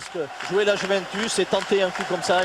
parce que jouer la Juventus et tenter un coup comme ça,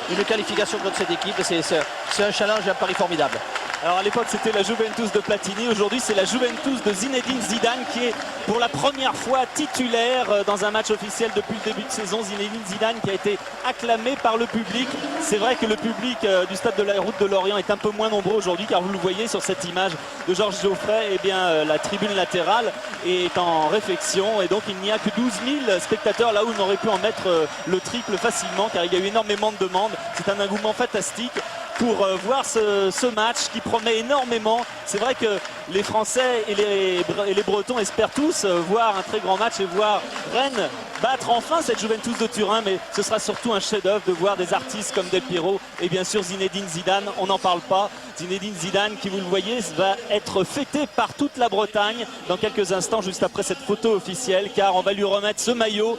une qualification contre cette équipe, c'est un challenge et un pari formidable. Alors à l'époque c'était la Juventus de Platini, aujourd'hui c'est la Juventus de Zinedine Zidane qui est pour la première fois titulaire dans un match officiel depuis le début de saison. Zinedine Zidane qui a été acclamé par le public. C'est vrai que le public du stade de la Route de Lorient est un peu moins nombreux aujourd'hui car vous le voyez sur cette image de Georges Geoffrey, eh bien, la tribune latérale est en réflexion et donc il n'y a que 12 000 spectateurs là où on aurait pu en mettre le triple facilement car il y a eu énormément de demandes. C'est un engouement fantastique pour voir ce match qui promet énormément. C'est vrai que les Français et les Bretons espèrent tous voir un très grand match et voir Rennes battre enfin cette Juventus de Turin, mais ce sera surtout un chef-d'œuvre de voir des artistes comme Del Piero et bien sûr Zinedine Zidane, on n'en parle pas. Zinedine Zidane qui, vous le voyez, va être fêté par toute la Bretagne dans quelques instants juste après cette photo officielle car on va lui remettre ce maillot.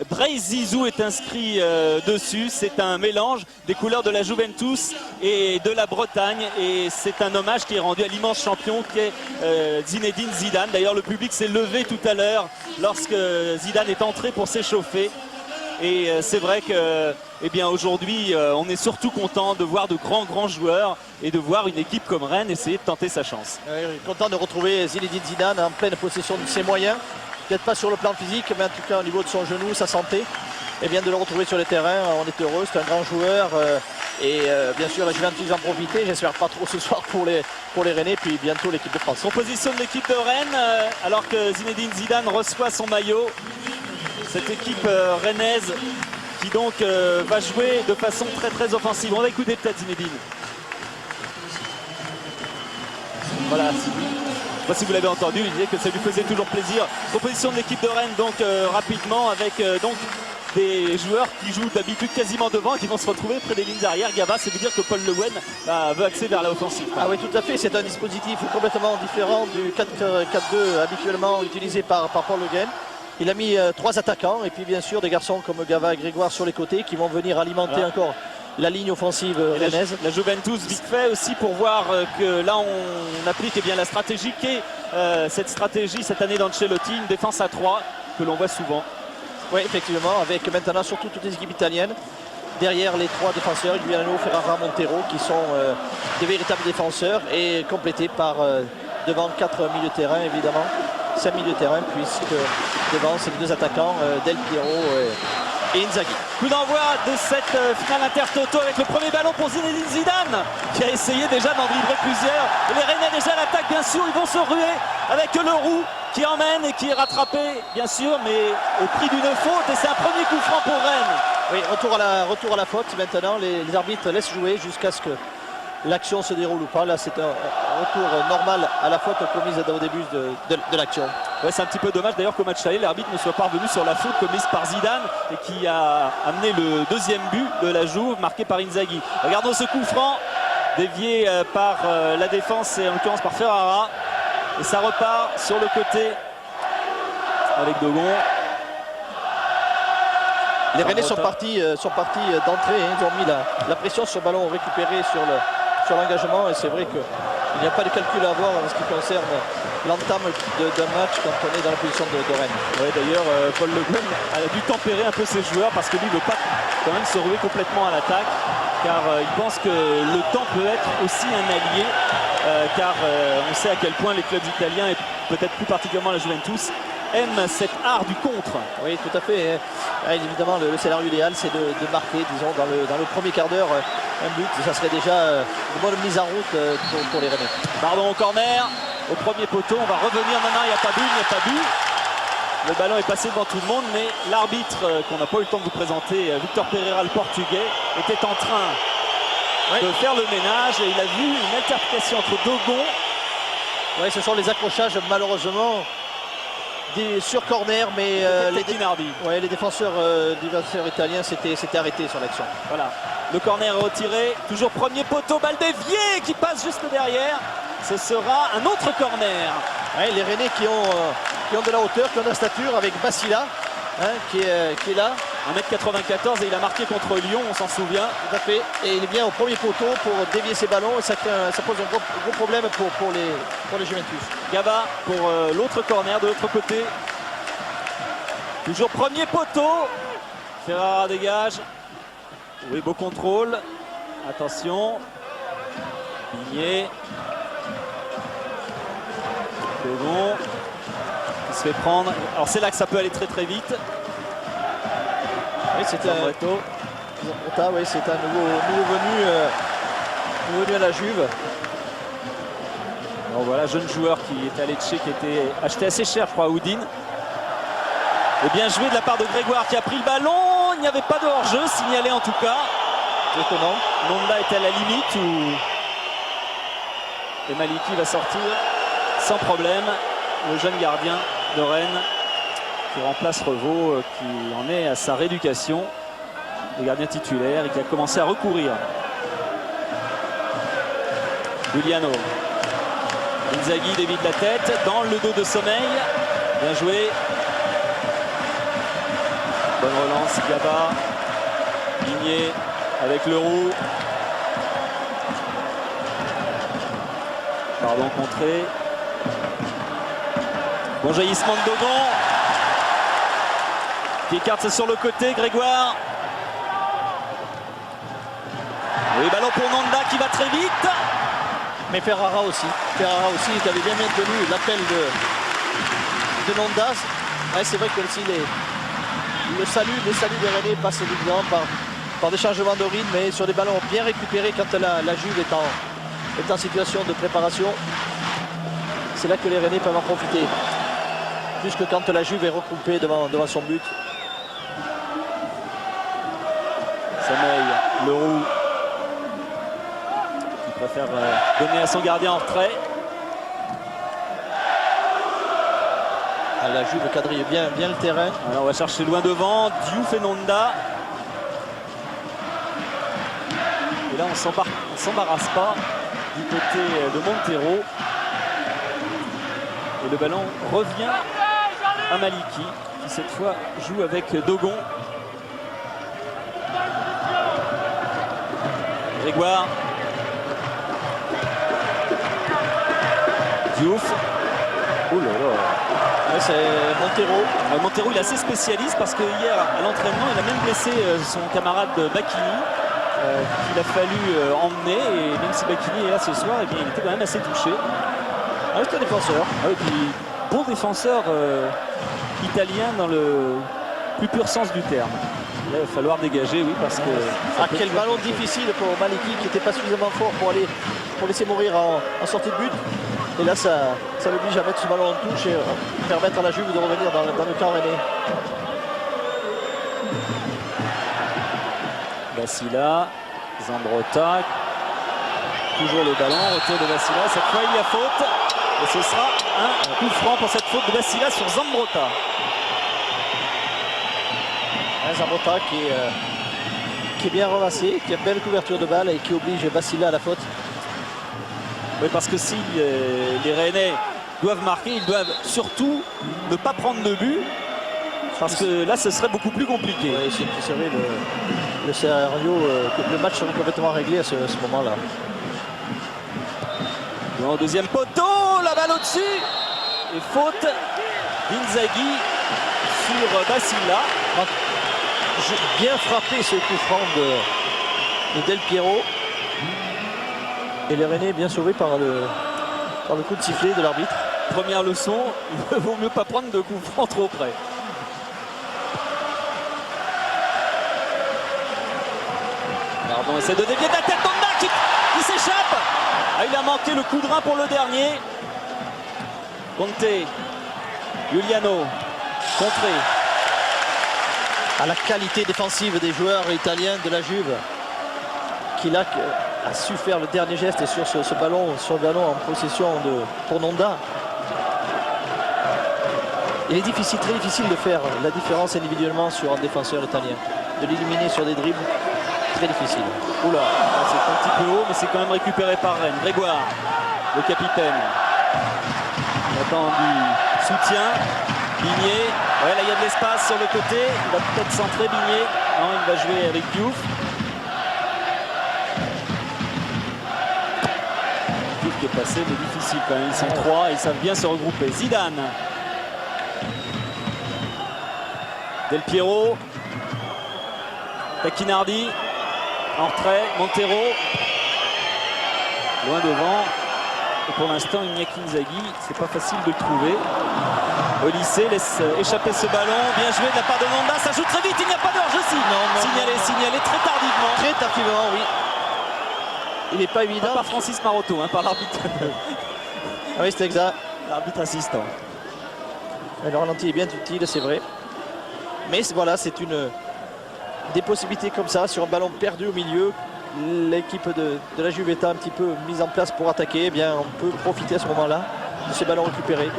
Blaise Zizou est inscrit dessus, c'est un mélange des couleurs de la Juventus et de la Bretagne et c'est un hommage qui est rendu à l'immense champion qui est Zinedine Zidane. D'ailleurs le public s'est levé tout à l'heure lorsque Zidane est entré pour s'échauffer et c'est vrai que aujourd'hui on est surtout content de voir de grands joueurs et de voir une équipe comme Rennes essayer de tenter sa chance. Content de retrouver Zinedine Zidane en pleine possession de ses moyens. Peut-être pas sur le plan physique, mais en tout cas au niveau de son genou, sa santé. Et bien de le retrouver sur le terrain, on est heureux, c'est un grand joueur. Bien sûr, la Juventus en profiter. J'espère pas trop ce soir pour les Rennais, puis bientôt l'équipe de France. Composition de l'équipe de Rennes, alors que Zinedine Zidane reçoit son maillot. Cette équipe rennaise qui donc va jouer de façon très offensive. On va écouter peut-être Zinedine. Voilà. Je ne sais pas si vous l'avez entendu, il disait que ça lui faisait toujours plaisir. Composition de l'équipe de Rennes donc rapidement avec donc des joueurs qui jouent d'habitude quasiment devant et qui vont se retrouver près des lignes arrière. Gaba, c'est vous dire que Paul Le Guen veut axer vers l'offensive. Ah oui, tout à fait, c'est un dispositif complètement différent du 4-4-2 habituellement utilisé par Paul Le Guen. Il a mis 3 attaquants et puis bien sûr des garçons comme Gava et Grégoire sur les côtés qui vont venir alimenter encore la ligne offensive rennaise. La Juventus vite fait aussi pour voir que là on applique la stratégie qui est cette stratégie cette année d'Ancelotti, une défense à 3 que l'on voit souvent. Oui, effectivement, avec maintenant surtout toutes les équipes italiennes derrière les 3 défenseurs, Giuliano, Ferrara, Montero, qui sont des véritables défenseurs et complétés par devant 4 milieux de terrain évidemment, 5 milieux de terrain puisque devant c'est les 2 attaquants Del Piero et Inzaghi. Coup d'envoi de cette finale Intertoto avec le premier ballon pour Zinedine Zidane qui a essayé déjà d'en livrer plusieurs. Et les Rennais déjà à l'attaque bien sûr, ils vont se ruer avec Leroux qui emmène et qui est rattrapé bien sûr mais au prix d'une faute et c'est un premier coup franc pour Rennes. Oui, retour à la faute maintenant, les arbitres laissent jouer jusqu'à ce que l'action se déroule ou pas. Là c'est un retour normal à la faute commise au début de l'action. Ouais, c'est un petit peu dommage d'ailleurs qu'au match aller l'arbitre ne soit pas revenu sur la faute commise par Zidane et qui a amené le deuxième but de la Juve marqué par Inzaghi. Regardons ce coup franc dévié par la défense et en l'occurrence par Ferrara et ça repart sur le côté avec Dogon. Les Rennais sont partis d'entrée, ils ont mis la pression sur le ballon récupéré sur l'engagement et c'est vrai qu'il n'y a pas de calcul à avoir en ce qui concerne l'entame d'un match quand on est dans la position de Rennes. Ouais, d'ailleurs, Paul Le Guen a dû tempérer un peu ses joueurs parce que lui ne veut pas quand même se ruer complètement à l'attaque car il pense que le temps peut être aussi un allié car on sait à quel point les clubs italiens et peut-être plus particulièrement la Juventus aiment cet art du contre. Oui, tout à fait. Évidemment, le scénario idéal, c'est de marquer, disons, dans le premier quart d'heure, un but. Ça serait déjà une bonne mise en route pour les Rennais. Pardon au corner, au premier poteau. On va revenir maintenant. Il n'y a pas but, Le ballon est passé devant tout le monde, mais l'arbitre, qu'on n'a pas eu le temps de vous présenter, Victor Pereira, le portugais, était en train de faire le ménage et il a vu une interprétation entre Dogon. Oui, ce sont les accrochages, malheureusement. Sur corner, mais les défenseurs italiens s'étaient arrêtés sur l'action. Voilà, le corner est retiré, toujours premier poteau, balle déviée qui passe juste derrière. Ce sera un autre corner. Ouais, les Rennais qui ont de la hauteur, qui ont de la stature, avec Bassila qui est là. 1m94 et il a marqué contre Lyon, on s'en souvient. Tout à fait. Et il vient au premier poteau pour dévier ses ballons et ça pose un gros problème pour les Juventus. Gaba pour l'autre corner de l'autre côté. Toujours premier poteau. Ferrara dégage. Oui, beau contrôle. Attention. Bigné. Dogon. Il se fait prendre. Alors c'est là que ça peut aller très très vite. Oui, c'est un nouveau venu à la Juve. Alors voilà, jeune joueur qui est allé de chez, qui était acheté assez cher, je crois, à Udine. Et bien joué de la part de Grégoire qui a pris le ballon. Il n'y avait pas de hors-jeu, signalé en tout cas. Étonnant. Nonda était à la limite où et Maliki va sortir sans problème. Le jeune gardien de Rennes qui remplace Revaux, qui en est à sa rééducation. Le gardien titulaire et qui a commencé à recourir. Giuliano. Inzaghi dévie de la tête dans le dos de Sommeil. Bien joué. Bonne relance, Gaba. Ligné avec Leroux. Pardon, contré. Bon jaillissement de Dogon. Qui écarte ça sur le côté, Grégoire. Oui, ballon pour Nonda qui va très vite. Mais Ferrara aussi, qui avait bien maintenu l'appel de Nonda. Ouais, c'est vrai que aussi le salut des Rennais passe évidemment par des changements de rythme, mais sur des ballons bien récupérés quand la Juve est en situation de préparation. C'est là que les Rennais peuvent en profiter. Plus que quand la Juve est regroupée devant son but. Sommeil, Leroux. Préfère donner à son gardien en retrait. La Juve quadrille bien le terrain. Alors on va chercher loin devant. Diouf et Nonda. Et là on ne s'embarrasse pas du côté de Montero. Et le ballon revient à Maliki qui cette fois joue avec Dogon. Grégoire. Diouf. Oh là là. Ouais, c'est Montero. Montero il est assez spécialiste parce que hier à l'entraînement il a même blessé son camarade Bacchini qu'il a fallu emmener, et même si Bacchini est là ce soir, eh bien, il était quand même assez touché. Ah oui, c'est un défenseur. Ah oui, puis bon défenseur italien dans le plus pur sens du terme. Là, il va falloir dégager, oui, parce que... Quel ballon difficile pour Maliki qui n'était pas suffisamment fort pour laisser mourir en sortie de but. Et là, ça l'oblige à mettre ce ballon en touche et permettre à la Juve de revenir dans le camp rennais. Vassila, Zambrotta, toujours le ballon, retour de Vassila. Cette fois, il y a faute. Et ce sera un coup franc pour cette faute de Vassila sur Zambrotta. Zambrotta qui est bien ramassé, qui a une belle couverture de balle et qui oblige Vassila à la faute. Oui, parce que si les Rennais doivent marquer, ils doivent surtout ne pas prendre de but, parce que là, ce serait beaucoup plus compliqué. Oui, c'est vrai, le scénario, le match serait complètement réglé à ce moment-là. Au deuxième poteau, la balle au-dessus. Et faute d'Inzaghi sur Vassila. Bien frappé ce coup franc de Del Piero. Et les Rennais bien sauvés par le coup de sifflet de l'arbitre. Première leçon, il vaut mieux pas prendre de coups francs trop près. Pardon, essaie de dévier de la tête Nonda qui s'échappe. Ah, il a manqué le coup de rein pour le dernier. Conte, Giuliano, contré. À la qualité défensive des joueurs italiens de la Juve, qui là a su faire le dernier geste et sur ce ballon, en possession pour Nonda. Il est très difficile de faire la différence individuellement sur un défenseur italien. De l'éliminer sur des dribbles, très difficile. Oula, c'est un petit peu haut, mais c'est quand même récupéré par Rennes. Grégoire, le capitaine. Il attend du soutien. Bigné, ouais, là il y a de l'espace sur le côté. Il va peut-être centrer Bigné. Non, il va jouer avec Diouf. Diouf qui est passé, mais difficile quand même. Ils sont trois, ils savent bien se regrouper. Zidane. Del Piero. Tacchinardi. En retrait. Montero. Loin devant. Et pour l'instant, Iñaki Inzaghi, c'est pas facile de le trouver. Olysée laisse échapper ce ballon. Bien joué de la part de Manda. Ça joue très vite. Il n'y a pas d'heure. Signalé très tardivement. Très tardivement, oui. Il n'est pas évident. Pas par Francis Maroto, hein, par l'arbitre. Ah oui, c'est exact. L'arbitre assistant. Le ralenti est bien utile, c'est vrai. Mais voilà, c'est des possibilités comme ça sur un ballon perdu au milieu. L'équipe de la Juve est un petit peu mise en place pour attaquer. Eh bien, on peut profiter à ce moment-là de ces ballons récupérés.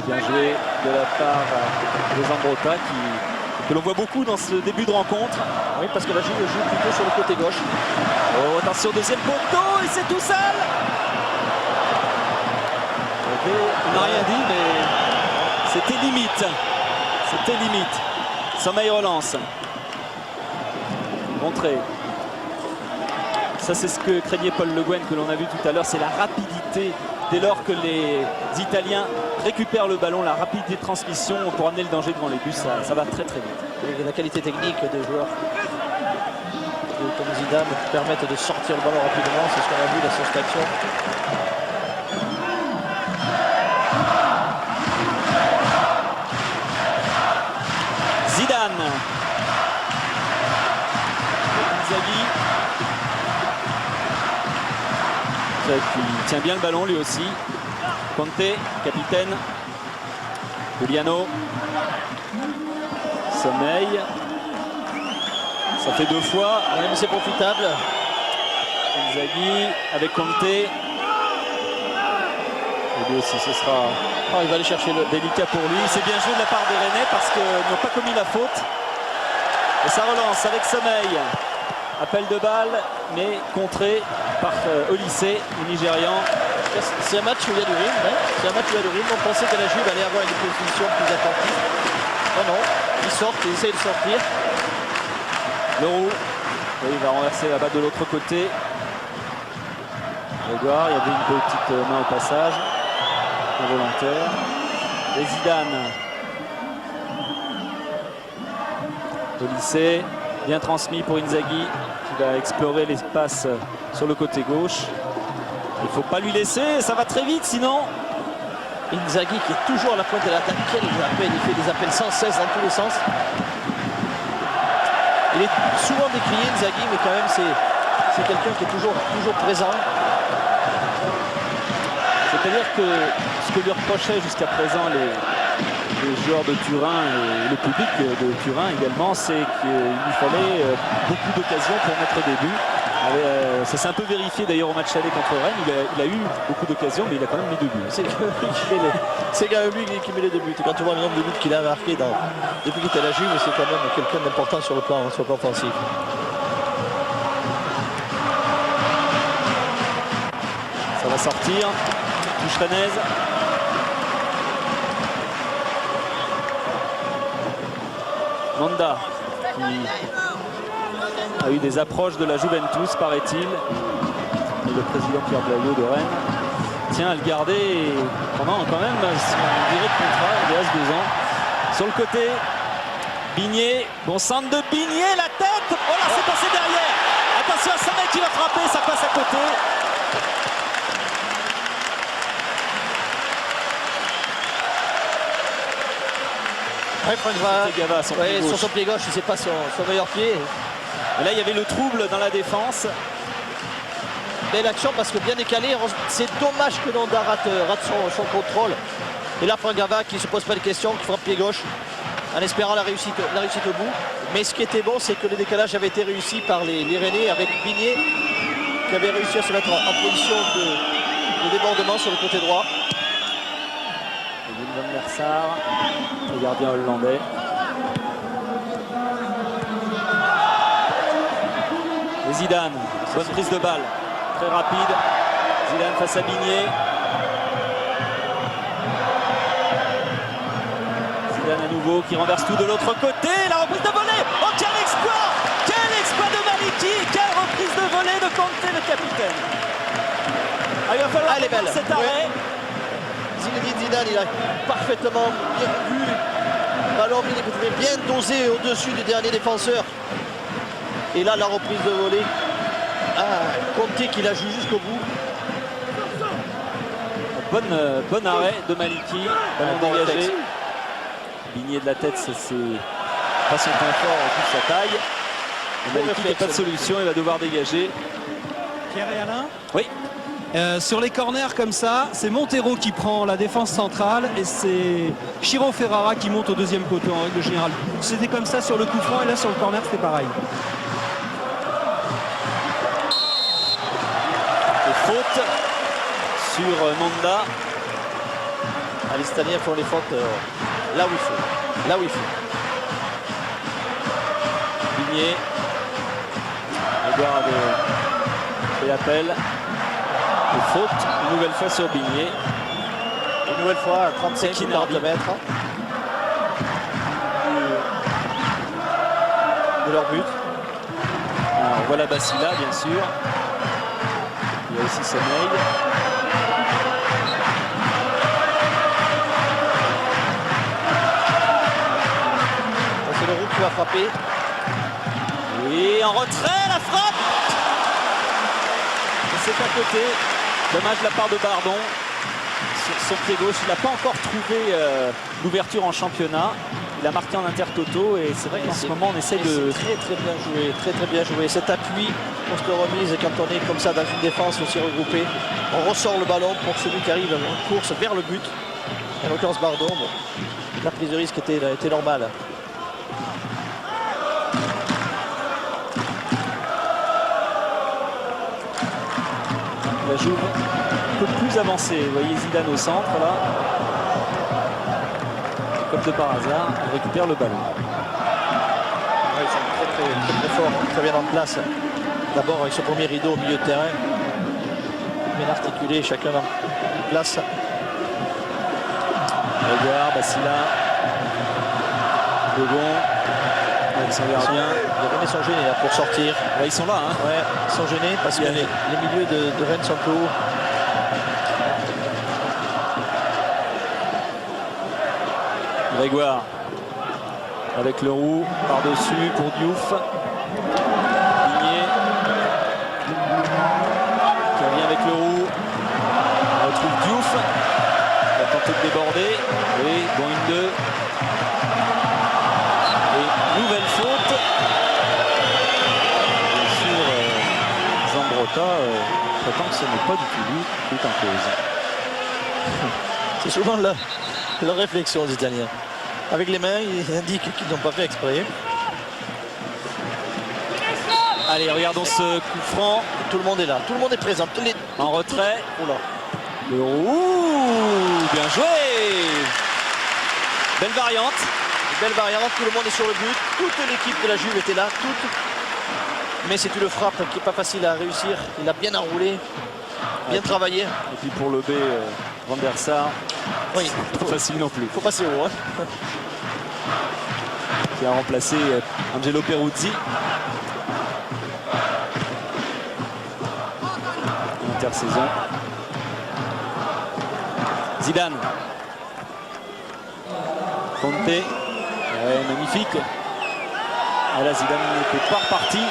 Bien joué de la part de Zambrotta que l'on voit beaucoup dans ce début de rencontre. Oui, parce que la Juve joue plutôt sur le côté gauche. Oh, attention, deuxième poteau et c'est tout seul. On n'a rien dit, mais c'était limite. C'était limite. Sommeil relance. Montré. Ça, c'est ce que craignait Paul Le Guen, que l'on a vu tout à l'heure, c'est la rapidité. Dès lors que les Italiens récupèrent le ballon, la rapidité de transmission pour amener le danger devant les buts, ça va très très vite. Et la qualité technique des joueurs comme Zidane permettent de sortir le ballon rapidement, c'est ce qu'on a vu dans cette action. Zidane. Inzaghi. Qui tient bien le ballon lui aussi. Conte, capitaine. Giuliano. Sommeil. Ça fait 2 fois. Oui, mais c'est profitable. Inzaghi avec Conte. Et lui aussi, ce sera il va aller chercher le délicat pour lui. C'est bien joué de la part des Rennais parce qu'ils n'ont pas commis la faute. Et ça relance avec Sommeil. Appel de balle, mais contré par Olysée, le Nigérian. C'est un match où il y a du rythme. Hein. C'est un match où il y a du rythme. On pensait que la Juve allait avoir une position plus attentive. Non, ils sortent, ils essayent de sortir. Leroux, il va renverser la balle de l'autre côté. Grégoire, il y avait une petite main au passage. Involontaire. Et Zidane. Olysée. Bien transmis pour Inzaghi qui va explorer l'espace sur le côté gauche. Il ne faut pas lui laisser, ça va très vite sinon. Inzaghi qui est toujours à la pointe de l'attaque. Quel appel, il fait des appels sans cesse dans tous les sens. Il est souvent décrié Inzaghi, mais quand même c'est quelqu'un qui est toujours présent. C'est-à-dire que ce que lui reprochaient jusqu'à présent les joueurs de Turin et le public de Turin également, c'est qu'il lui fallait beaucoup d'occasions pour mettre des buts. Ça s'est un peu vérifié d'ailleurs au match aller contre Rennes. Il a eu beaucoup d'occasions, mais il a quand même mis 2 buts. C'est quand même lui qui met les 2 buts. Et quand tu vois le nombre de buts qu'il a marqué depuis qu'il était à la Juve, c'est quand même quelqu'un d'important sur le plan offensif. Ça va sortir. Touche rennaise. Manda qui a eu des approches de la Juventus, paraît-il. Et le président Pierre Blaillot de Rennes tient à le garder pendant quand même son durée de contrat, il reste 2 ans. Sur le côté, Bigné, bon centre de Bigné, la tête. Oh là, c'est passé derrière. Attention à Sommeil qui va frapper, ça passe à côté. Sur son pied gauche, c'est pas son meilleur pied. Et là, il y avait le trouble dans la défense. Belle action parce que bien décalé. C'est dommage que Nanda rate son contrôle. Et là, Frangava qui ne se pose pas de questions, qui frappe pied gauche en espérant la réussite au bout. Mais ce qui était bon, c'est que le décalage avait été réussi par les Rennais avec Bigné qui avait réussi à se mettre en position de débordement sur le côté droit. Van der Sar, le gardien hollandais. Et Zidane, bonne prise de balle, très rapide. Zidane face à Bigné. Zidane à nouveau qui renverse tout de l'autre côté. La reprise de volée. Oh, quel exploit! Quel exploit de Maliki! Quelle reprise de volée de Conte, le capitaine! Ah, il va falloir cet arrêt. Zinedine Zidane, il a parfaitement bien vu. Le ballon, il est bien dosé au-dessus du dernier défenseur. Et là, la reprise de volée. Ah, Conte qui la joue jusqu'au bout. Bon arrêt de Maliki. Ballon dégagé. Ligné de la tête, c'est pas son point fort, en plus sa taille. Maliki n'a pas de solution, il va devoir dégager. Pierre et Alain? Oui. Sur les corners comme ça, c'est Montero qui prend la défense centrale et c'est Chiro Ferrara qui monte au deuxième poteau en règle générale. C'était comme ça sur le coup franc et là sur le corner c'était pareil. Et faute sur Nonda. Les Italiens font les fautes là où il faut. Là où il faut. Bigné. Edouard avait fait appel. Et faute, une nouvelle fois sur Bigné. Une nouvelle fois à 35-40 mètres de leur but. Alors, voilà Basila, bien sûr. Il y a aussi Semeil. C'est le roux qui va frapper. Oui, en retrait, la frappe. Et c'est à côté. Dommage de la part de Bardon. Sur son pied gauche, il n'a pas encore trouvé l'ouverture en championnat. Il a marqué en intertoto et c'est vrai qu'en ce moment on essaie de... Très bien joué, très bien joué. Cet appui, poste remise, quand on est comme ça dans une défense aussi regroupée, on ressort le ballon pour celui qui arrive en course vers le but. En l'occurrence Bardon, bon, la prise de risque était normale. La joue un peu plus avancée. Vous voyez Zidane au centre là. Comme de par hasard, il récupère le ballon. Ouais, ils sont très forts, très bien en place. D'abord avec ce premier rideau au milieu de terrain. Bien articulé, chacun en place. Edouard, Basila, Begon, son gardien. Les Rennais sont gênés là pour sortir. Là, ils sont là. Hein. Ouais, ils sont gênés parce que les milieux de Rennes sont peu hauts. Grégoire avec le roux par-dessus pour Diouf. Bigné qui revient avec le roux. On retrouve Diouf. Il va tenter de déborder. Oui, bon une 2. Et nouvelle faute. Bien sûr, Zambrotta prétend que ce n'est pas du tout lui qui est en cause. C'est souvent leur réflexion aux Italiens. Avec les mains, ils indiquent qu'ils n'ont pas fait exprès. Allez, regardons ce coup franc. Tout le monde est là, tout le monde est présent. En retrait. Oula. Le roux, bien joué. Belle variante. Belle variante, tout le monde est sur le but. Toute l'équipe de la Juve était là, toute. Mais c'est une frappe qui n'est pas facile à réussir. Il a bien enroulé, bien travaillé. Et puis pour le B, Van der Sar, oui, pas facile non plus. Il faut passer haut. Hein. Qui a remplacé Angelo Peruzzi. Intersaison. Zidane. Conte. Ouais, magnifique. Et là, Zidane n'était pas reparti.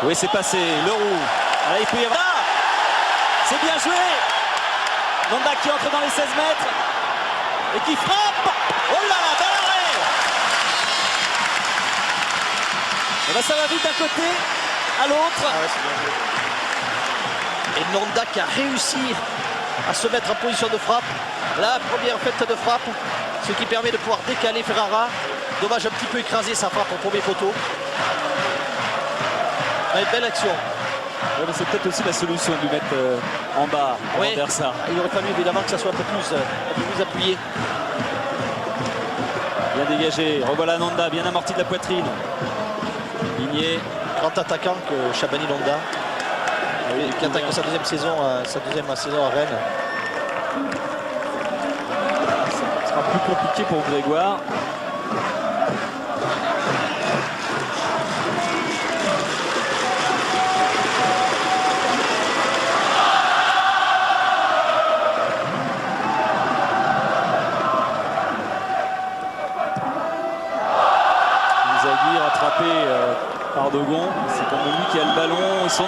Oui, c'est passé. Le roux. Là, il peut y avoir... Ah, c'est bien joué. Nonda qui entre dans les 16 mètres. Et qui frappe. Oh là là, bel arrêt. Et là, ça va vite d'un côté à l'autre. Ah ouais, c'est bien joué. Et Nonda qui a réussi à se mettre en position de frappe. La première fête de frappe, ce qui permet de pouvoir décaler Ferrara. Dommage, un petit peu écrasé sa frappe au premier poteau. Ouais, belle action. Ouais, c'est peut-être aussi la solution de lui mettre en bas, ouais, vers ça. Il aurait fallu évidemment que ça soit un peu plus appuyé. Bien dégagé. Revoilà Nonda, bien amorti de la poitrine. Ligné. Grand attaquant que Chabani Nonda. Qui attaque sa deuxième saison à Rennes. Ça sera plus compliqué pour Grégoire. C'est comme lui qui a le ballon. Ils sont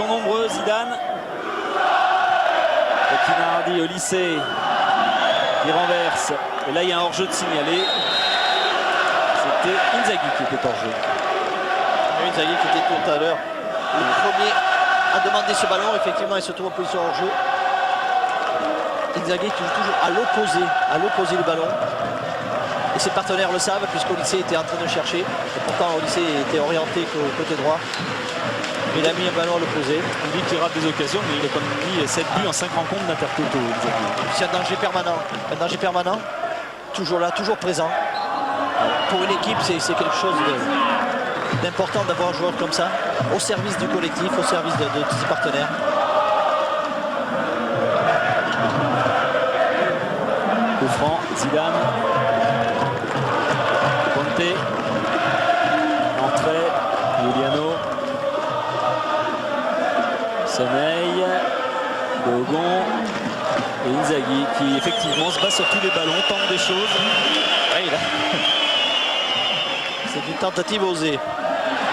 nombreux, Zidane. Petinardi au lycée. Il renverse. Et là, il y a un hors-jeu de signalé. C'était Inzaghi qui était hors-jeu. Inzaghi qui était tout à l'heure le premier à demander ce ballon. Effectivement, il se trouve en position hors-jeu. Inzaghi qui joue toujours à l'opposé du ballon. Et ses partenaires le savent, puisqu'au lycée était en train de chercher. Et pourtant, au lycée, il était orienté côté droit. Il a mis un ballon à l'opposé. Lui qui rate des occasions, mais il a comme mis 7 buts en 5 rencontres d'Intertoto. C'est un danger permanent. Un danger permanent. Toujours là, toujours présent. Pour une équipe, c'est quelque chose d'important d'avoir un joueur comme ça, au service du collectif, au service de ses partenaires. Coup franc, Zidane. Conte. Entrée, Giuliano. Sommeil. Dogon. Et Inzaghi qui effectivement se bat sur tous les ballons, tente des choses. Oui, là. C'est une tentative osée.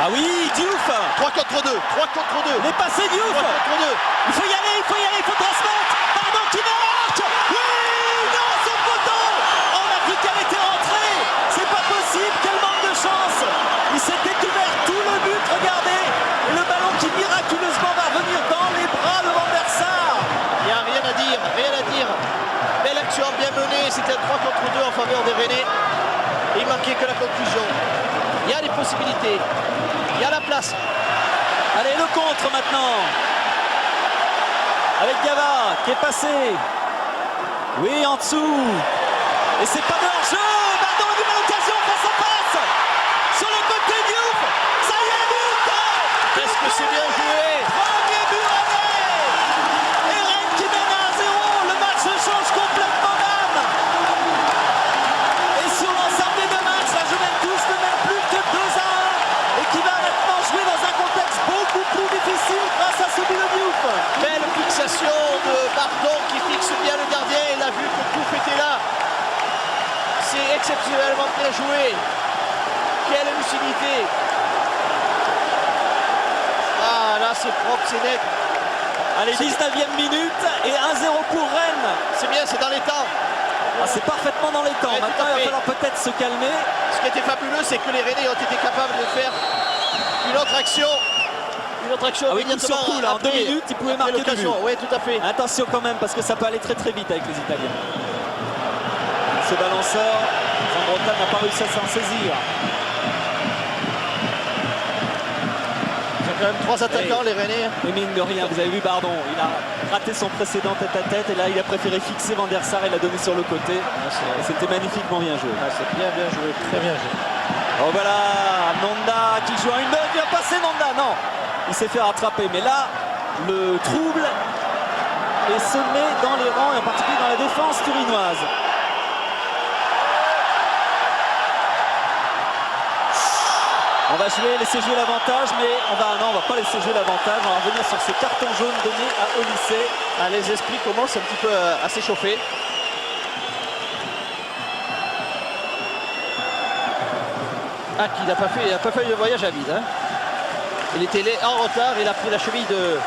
Ah oui, Diouf. 3 contre 2. 3 contre 2. Les passés Diouf. 3 contre 2. Il faut y aller, il faut transmettre. Pardon, qui marque. Oui, non, son poteau. On a cru qu'elle était rentrée. C'est pas possible, quel manque de chance. Il s'était ouvert tout le but, regardez. Et le ballon qui miraculeusement va revenir dans les bras de Van der Sar. Il n'y a rien à dire, rien à dire. Belle action, bien menée. C'était un 3 contre 2 en faveur des Rennais. Et il manquait que la conclusion. Il y a des possibilités. Il y a la place. Allez, le contre maintenant. Avec Gava qui est passé. Oui, en dessous. Et c'est pas de hors-jeu. Bardon, une nouvelle occasion face à face. Sur le côté Diouf. Ça y est, but. Est-ce que c'est bien joué? Premier but Rennais. Et Rennes qui mène à 1-0. Le match change complètement d'âme. Et sur l'ensemble des deux matchs, la Juventus ne mène plus que 2-1 et qui va maintenant jouer dans un contexte beaucoup plus difficile grâce à ce but de Diouf. Belle fixation de Bardon qui fixe bien le gardien. Il a vu que Diouf était là. C'est exceptionnellement bien joué. Quelle lucidité. Ah là c'est propre, c'est net. Allez, 19e minute et 1-0 pour Rennes. C'est bien, c'est dans les temps. Ah, c'est parfaitement dans les temps. Ouais, Maintenant, tout à il va fait. falloir peut-être se calmer. Ce qui était fabuleux, c'est que les Rennais ont été capables de faire une autre action. Une autre action Ah oui, coup sur coup, là, en 2 minutes, ils pouvaient marquer 2 buts. l'occasion. Oui, tout à fait. Attention quand même, parce que ça peut aller très très vite avec les Italiens. Ce balanceur, Zambrotta n'a pas réussi à s'en saisir. Ils ont quand même 3 attaquants, les Rennais. Mais mine de rien, vous avez vu Bardon, il a raté son précédent tête-à-tête et là il a préféré fixer Van der Sar et l'a donné sur le côté. Et c'était magnifiquement bien joué. Ah, c'est bien joué, très bien joué. Oh voilà, Nonda qui joue à une balle, il va passer Nonda, non. Il s'est fait rattraper, mais là, le trouble est semé dans les rangs et en particulier dans la défense turinoise. On va laisser jouer l'avantage, mais on va pas laisser jouer l'avantage. On va revenir sur ces cartons jaunes donnés au lycée. Ah, les esprits commencent un petit peu à s'échauffer. Ah, qu'il n'a pas fait le voyage à vide. Hein. Il était en retard, il a pris la cheville de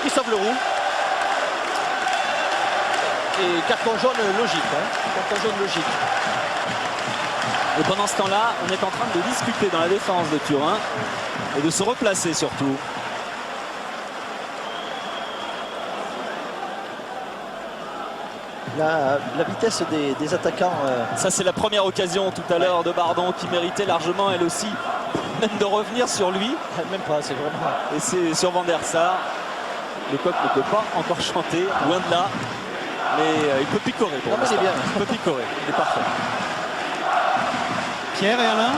Christophe Leroux. Et carton jaune logique. Hein. Carton jaune logique. Et pendant ce temps-là, on est en train de discuter dans la défense de Turin et de se replacer surtout. La vitesse des attaquants. Ça, c'est la première occasion tout à l'heure de Bardon qui méritait largement, elle aussi, même de revenir sur lui. Même pas, c'est vraiment. Et c'est sur Van der Sar. Le coq ne peut pas encore chanter, loin de là. Mais il peut picorer pour Non, mais c'est bien. Il peut picorer, il est parfait. Pierre et Alain?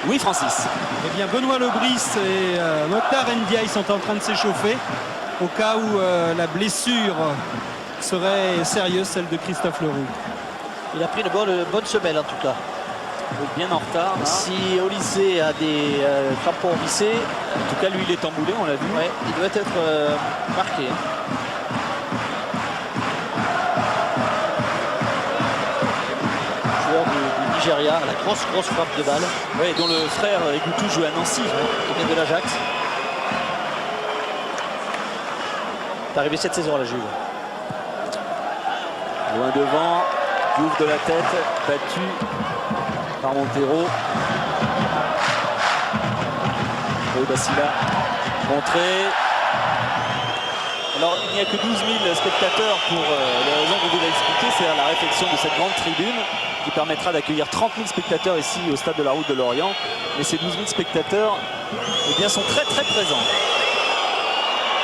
Oui, Francis. Eh bien, Benoît Lebris et Mokhtar Ndiaye sont en train de s'échauffer au cas où la blessure serait sérieuse, celle de Christophe Leroux. Il a pris une bonne semelle en tout cas. Bien en retard. Là. Si Olysée a des crampons vissés, En tout cas, lui, il est emboulé, on l'a vu. ouais, il doit être marqué. Joueur du Nigeria, la grosse frappe de balle. Oui, dont le frère Egoutou joue à Nancy. Qui vient de l'Ajax. C'est arrivé cette saison à la Juve. Loin devant, Diouf de la tête, battu par Montero. Et Basila, montré. Alors il n'y a que 12 000 spectateurs pour les raisons que vous avez expliquées, c'est la réflexion de cette grande tribune qui permettra d'accueillir 30 000 spectateurs ici au stade de la Route de Lorient. Mais ces 12 000 spectateurs eh bien, sont très présents.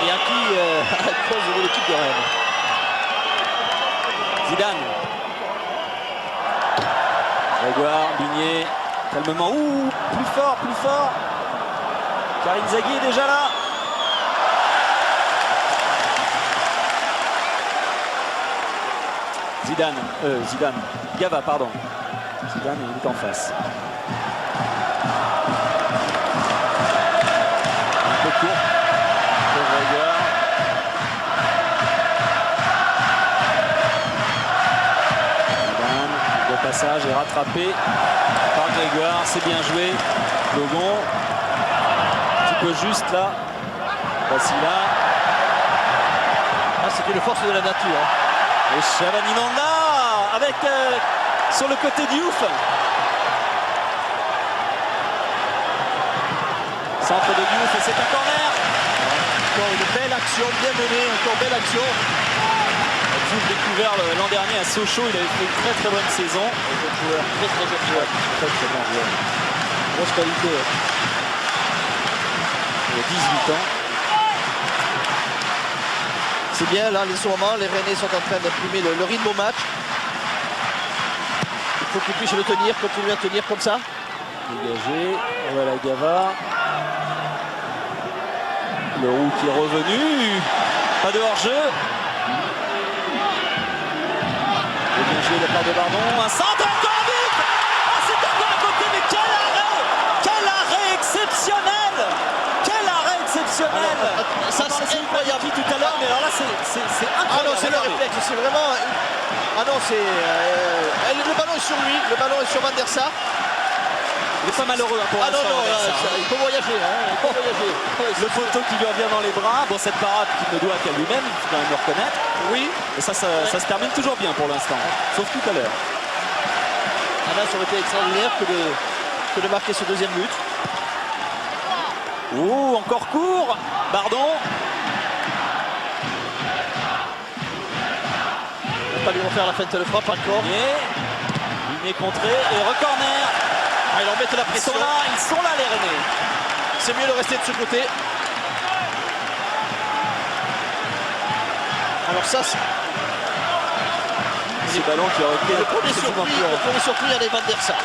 Et acquis à cause de l'équipe de Rennes. Zidane. Grégoire, Bigné, calmement. Ouh, plus fort. Car Inzaghi est déjà là. Zidane. Gava, pardon. Zidane, il est en face. Un peu court pour Grégoire. Zidane, le passage est rattrapé par Grégoire. C'est bien joué. Logon. Un petit peu juste là. Basila. Ah, c'était une force de la nature. Et Chavani Nanda avec sur le côté Diouf. Centre de Diouf et c'est un corner. Encore une belle action, bien menée, encore belle action. Diouf découvert l'an dernier à Sochaux, il avait fait une très bonne saison. Jeune joueur, très jeune joueur. Très bon joueur. Grosse qualité. Il a 18 ans. C'est bien, là, en ce moment, les Rennais sont en train d'imprimer le rythme au match. Il faut qu'ils puissent le tenir, continuer à tenir comme ça. Dégagé, voilà Gava. Le roux qui est revenu. Pas de hors-jeu. Et bien joué de la part de Bardon. Un centre encore vite. Ah, c'est encore à côté, mais quel arrêt! Quel arrêt exceptionnel! Quel arrêt exceptionnel! Alors, ça c'est incroyable tout à l'heure, mais alors là c'est incroyable. Ah non, c'est le réflexe, c'est vraiment... Ah non, c'est... le ballon est sur lui, le ballon est sur Van der Sar. Il est pas malheureux pour Ah non, l'instant, non, Van der Sar, hein. il peut voyager, hein, il peut voyager. Le poteau qui lui revient dans les bras. Bon, cette parade qu'il ne doit qu'à lui-même, il faut quand même le reconnaître. Oui. Et ça se termine toujours bien pour l'instant, sauf tout à l'heure. Ah là, ça aurait été extraordinaire que de marquer ce deuxième but. Oh, encore court. Bardon. Il va pas lui refaire la feinte de frappe encore. Il est contré et recorner. Ah, ils leur mettent la pression. Ils sont là les Rennais. C'est mieux de rester de ce côté. Alors ça, c'est... Ce ballon qui aurait été Le premier surpris, il y a les Van der Sar.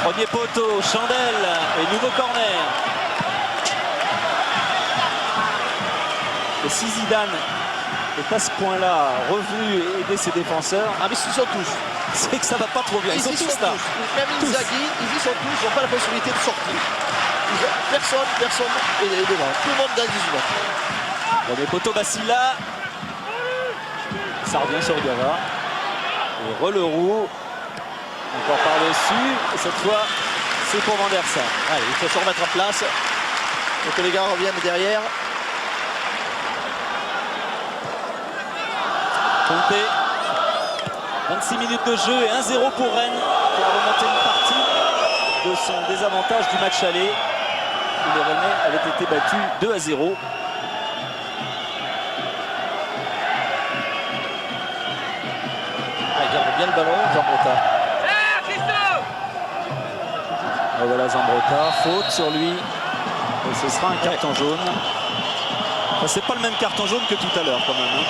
Premier poteau, Chandelle et nouveau corner. Et si Zidane est à ce point-là revenu et aider ses défenseurs, Ah mais ils sont tous. c'est que ça va pas trop bien. Ils sont tous là. Même Inzaghi, ils y sont tous, ils n'ont pas la possibilité de sortir. Personne est devant. Tout le monde dans 18 mètres. Premier poteau Basila. Ça revient sur Gava. Et Releroux. Encore par-dessus. Et cette fois, c'est pour Van der Sar. Allez, il faut se remettre en place. Donc que les gars reviennent derrière. Conté. 26 minutes de jeu et 1-0 pour Rennes qui a remonté une partie de son désavantage du match aller où les Rennais avaient été battus 2-0. Ah, il garde bien le ballon, Zambrotta. Et voilà Zambrotta, faute sur lui et ce sera un carton jaune. Enfin, c'est pas le même carton jaune que tout à l'heure quand même, hein.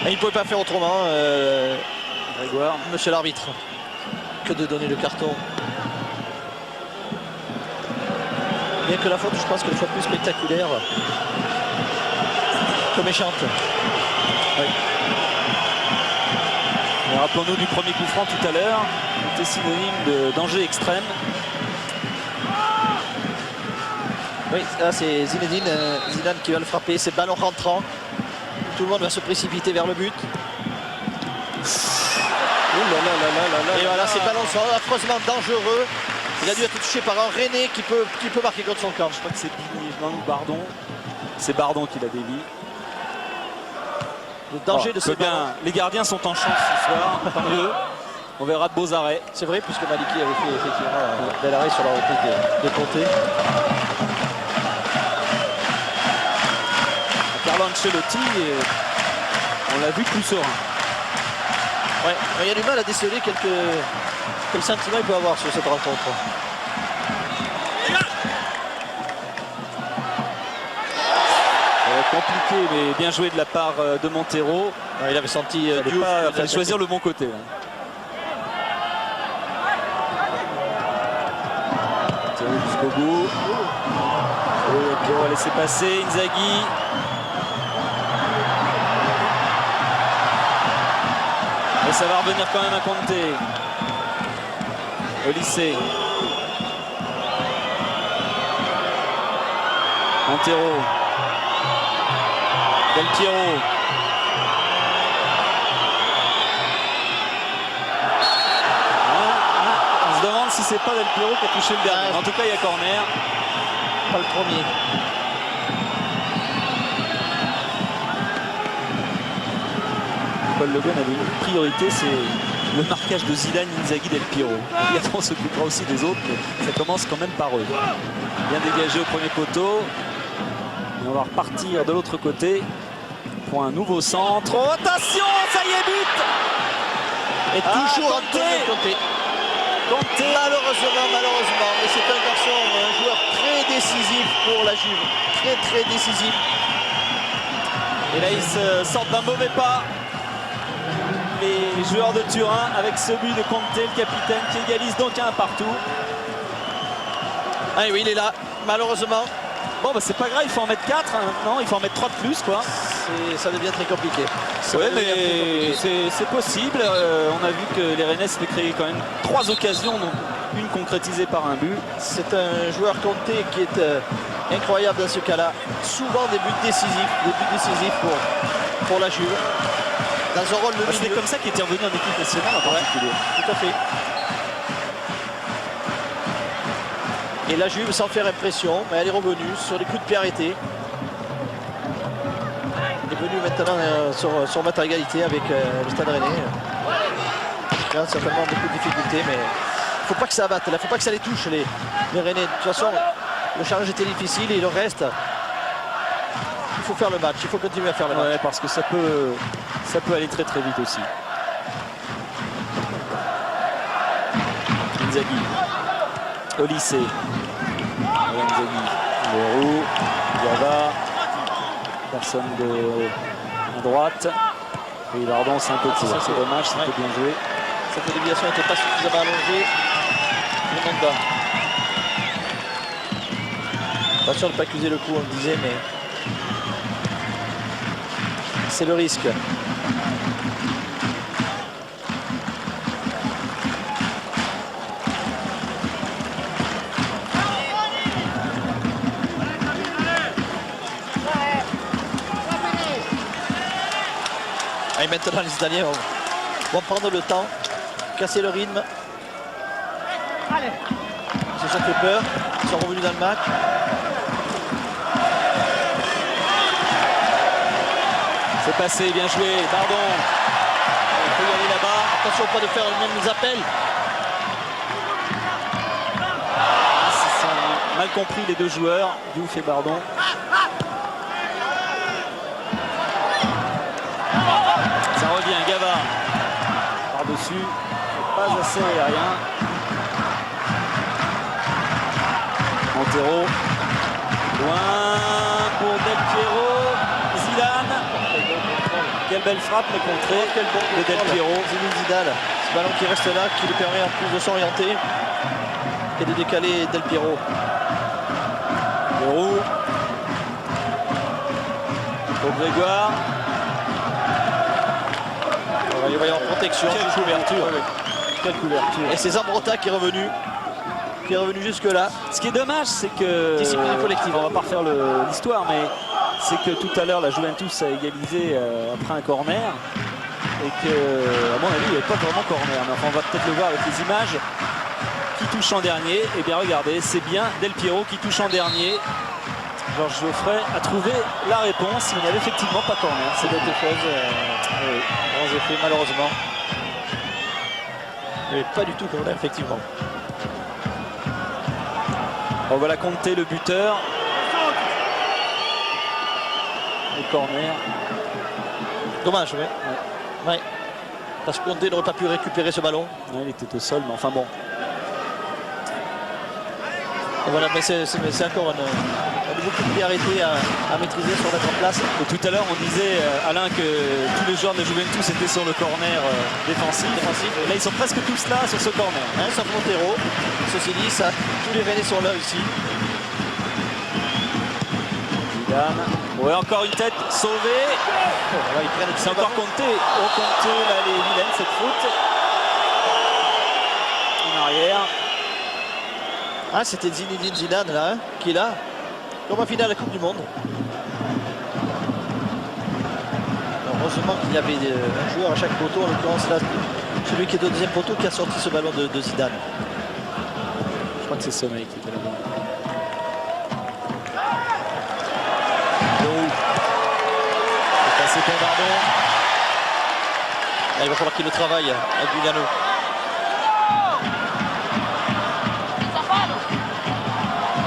Et il ne pouvait pas faire autrement, Grégoire. monsieur l'arbitre, que de donner le carton. Bien que la faute, je pense qu'elle soit plus spectaculaire que méchante. Oui. Et rappelons-nous du premier coup franc tout à l'heure, qui était synonyme de danger extrême. Oui, là c'est Zidane qui va le frapper, c'est ballon rentrant. Tout le monde va se précipiter vers le but. Et voilà, ces ballons sont affreusement dangereux. Il a dû être touché par un René qui peut marquer contre son camp. Je crois que c'est Bigny, non, Bardon. C'est Bardon qui la dévie. Le danger de ces ballons. Les gardiens sont en chance ce soir, tant mieux. On verra de beaux arrêts. C'est vrai, puisque Maliki avait fait effectivement un bel arrêt sur la reprise de Conté. Carlo Ancelotti, on l'a vu plus serein. Ouais, il y a du mal à déceler quel sentiment il peut avoir sur cette rencontre. Compliqué, mais bien joué de la part de Montero. Il avait senti il fallait choisir le bon côté. Là. Jusqu'au bout. On va laisser passer Inzaghi. Et ça va revenir quand même à Conté. Au lycée. Montero. Del Piero. On se demande si c'est pas Del Piero qui a touché le dernier. En tout cas, il y a corner. Pas le premier. Paul Le Guen avait une priorité, c'est le marquage de Zidane, Inzaghi, Del Piero. On s'occupera aussi des autres, mais ça commence quand même par eux. Bien dégagé au premier poteau. Et on va repartir de l'autre côté pour un nouveau centre. Oh, attention, ça y est, but! Et toujours Antonio Conté. Malheureusement, mais c'est un garçon, un joueur très décisif pour la Juve. Très décisif. Et là, ils sortent d'un mauvais pas. Les joueurs de Turin avec ce but de Conté, le capitaine, qui égalise donc un partout. Ah oui, il est là, malheureusement. Bon, bah c'est pas grave, il faut en mettre 4 hein, maintenant, il faut en mettre 3 de plus, quoi. Ça devient très compliqué. Oui, mais c'est possible. On a vu que les Rennais s'étaient créé quand même 3 occasions, donc une concrétisée par un but. C'est un joueur Conté qui est incroyable dans ce cas-là. Souvent des buts décisifs pour la Juve. Dans un rôle de milieu. C'est comme ça qu'il était revenu en équipe nationale en particulier. Tout à fait. Et la Juve, sans faire impression, mais elle est revenue sur des coups de pied arrêtés. Elle est venue maintenant sur mettre à égalité avec le Stade Rennais. Il y a certainement beaucoup de difficultés, mais il ne faut pas que ça abatte. Il ne faut pas que ça les touche, les Rennais. De toute façon, le challenge était difficile et le reste, il faut faire le match. Il faut continuer à faire le match. Ouais, parce que ça peut aller très vite aussi. Inzaghi. Au lycée. Inzaghi. Leroux. Gava. Personne à droite. Et Bardon, c'est un peu court. C'est dommage, c'était bien joué. Cette déviation n'était pas suffisamment allongée. Le Monda. Attention de ne pas accuser le coup, on le disait, mais c'est le risque. Et maintenant les Italiens vont prendre le temps, casser le rythme. Ils se sont fait peur, ils sont revenus dans le match. C'est passé, bien joué, Bardon. Il faut y aller là-bas. Attention pas de faire les mêmes appels. Ils sont mal compris les deux joueurs, Diouf et Bardon. Ça revient, Gava. Par-dessus, pas assez aérien. Montero. Loin pour Del Piero. Zidane. Quelle belle frappe, mais contrée. Quel bon de Del Piero. Zidane. Ce ballon qui reste là, qui lui permet en plus de s'orienter et de décaler Del Piero. Leroux. Pour Grégoire. Il va y avoir protection. Quelle couverture. Quelle couverture. Et c'est Zambrotta qui est revenu jusque là. Ce qui est dommage, c'est que discipline collective. On va pas refaire l'histoire, mais c'est que tout à l'heure la Juventus a égalisé après un corner. et que, à mon avis, il n'y avait pas vraiment corner. Mais enfin, on va peut-être le voir avec les images. Qui touche en dernier? Eh bien, regardez, c'est bien Del Piero qui touche en dernier. Georges Geoffrey a trouvé la réponse. Il n'y avait effectivement pas corner. C'est quelque chose. Oui, grands effets, malheureusement. Mais pas du tout corner, effectivement. On va la compter, le buteur. Le corner. Dommage, oui. Ouais. Parce que Condé n'aurait pas pu récupérer ce ballon. Ouais, il était au sol, mais enfin bon. Et voilà, mais c'est encore un nouveau coup de pied arrêté à maîtriser, sur mettre en place. Et tout à l'heure, on disait, Alain, que tous les joueurs de Juventus étaient sur le corner défensif. Et là, ils sont presque tous là sur ce corner. Hein, sauf Montero. Ceci dit, ça, tous les Rennais sont là ici. Zidane. Ouais, encore une tête sauvée. Voilà, ils prennent C'est encore compté. On compte là les vilaines, cette faute. En arrière. Ah, c'était Zinedine Zidane là, hein, qui est là. Comme en finale de la Coupe du Monde. Heureusement qu'il y avait un joueur à chaque poteau, en l'occurrence là, celui qui est au deuxième poteau qui a sorti ce ballon de Zidane. Je crois que c'est Sommeil qui était là-bas. C'est passé pour Dardon. Là, il va falloir qu'il le travaille avec Giuliano.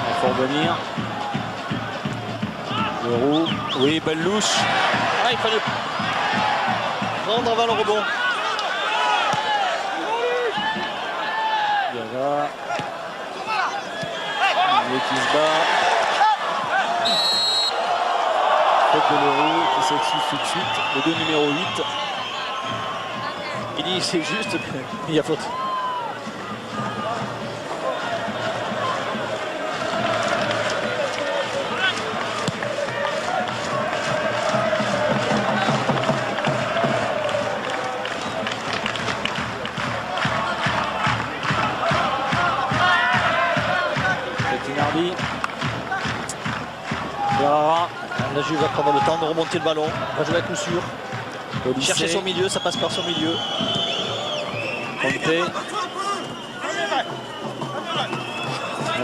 Il faut revenir. Leroux. Oui, belle louche. Ah, il fallait prendre avant le rebond. Gava. Lui qui se bat. Faute de Leroux qui s'excuse tout de suite. Le 2 numéro 8. Il dit c'est juste, il y a faute. Bettinardi. Ferrara. La Juve va prendre le temps de remonter le ballon. Va jouer à coup sûr. Olysée. Chercher son milieu, ça passe par son milieu. Conté.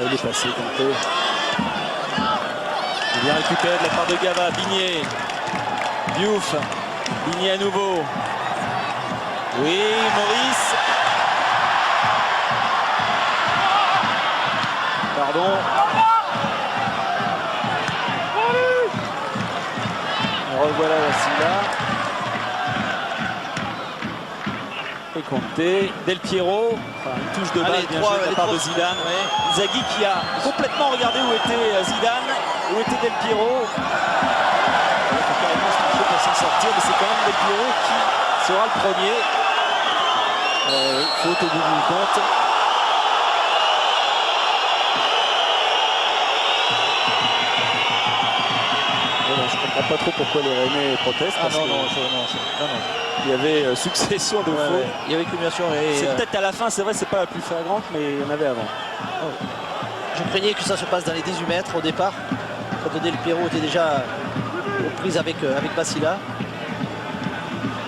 Il est passé, Conté. Il vient récupérer de la part de Gava. Bigné. Diouf. Bigné à nouveau. Oui, Maurice. Pardon. Et revoilà Vassila. Et Conté. Del Piero. Enfin, une touche de balle bien jouée de la part de Zidane. Ouais. Inzaghi qui a complètement regardé où était Zidane, où était Del Piero. Il faut carrément se toucher pour s'en sortir, mais c'est quand même Del Piero qui sera le premier. Faute au bout du compte. Je ne comprends pas trop pourquoi les Rennais protestent. Ah parce non, que non, il y avait succession de fautes. Il y avait accumulation et C'est peut-être à la fin, c'est vrai, c'est pas la plus flagrante, mais il y en avait avant. je craignais que ça se passe dans les 18 mètres au départ, quand Del Piero était déjà aux prises avec Vassila.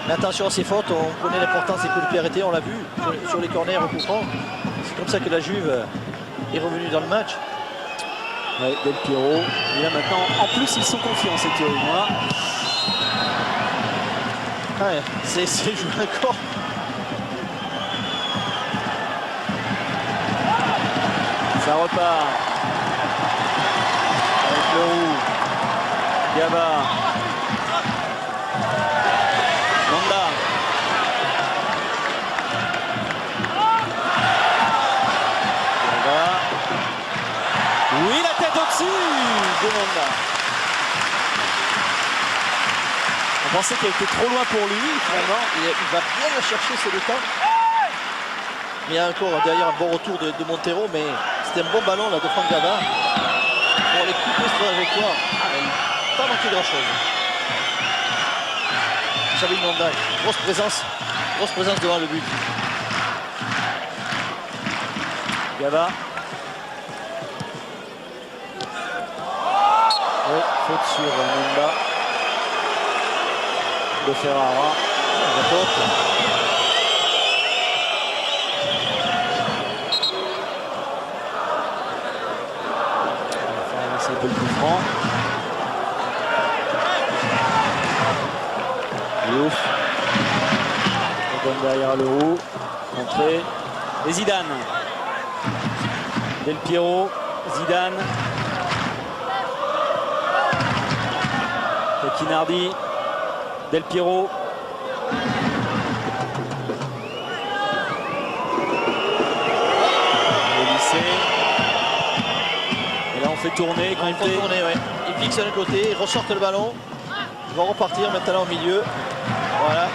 Mais attention à ces fautes, on connaît l'importance des coups de pied arrêtés, on l'a vu sur les corners au coup franc. C'est comme ça que la Juve est revenue dans le match. Ouais, Del Piero. Et là maintenant, en plus, ils sont confiants, ces Thierry-Moi. Ouais, c'est joué encore. Ça repart. Avec Leroux. Gava. Manda. Gava. Oui, la tête au-dessus de Manda. On pensait qu'elle était trop loin pour lui, finalement. Il va bien la chercher, c'est le temps. Mais il y a encore derrière un bon retour de Montero, mais c'était un bon ballon là de Franck Gava. Pour les couper sur la trajectoire, il n'a pas manqué grand chose. Xavi Manda, grosse présence devant le but. Gava. Oui, faute sur Manda de Ferrara. La faute. C'est un peu le coup franc. Diouf. On donne derrière le roux. Entrée. Et Zidane. Del Piero. Zidane. Kinardi. Del Piero. Et là on fait tourner. Il faut tourner, ouais. Il fixe d'un côté, il ressort le ballon. Il va repartir maintenant au milieu. Voilà.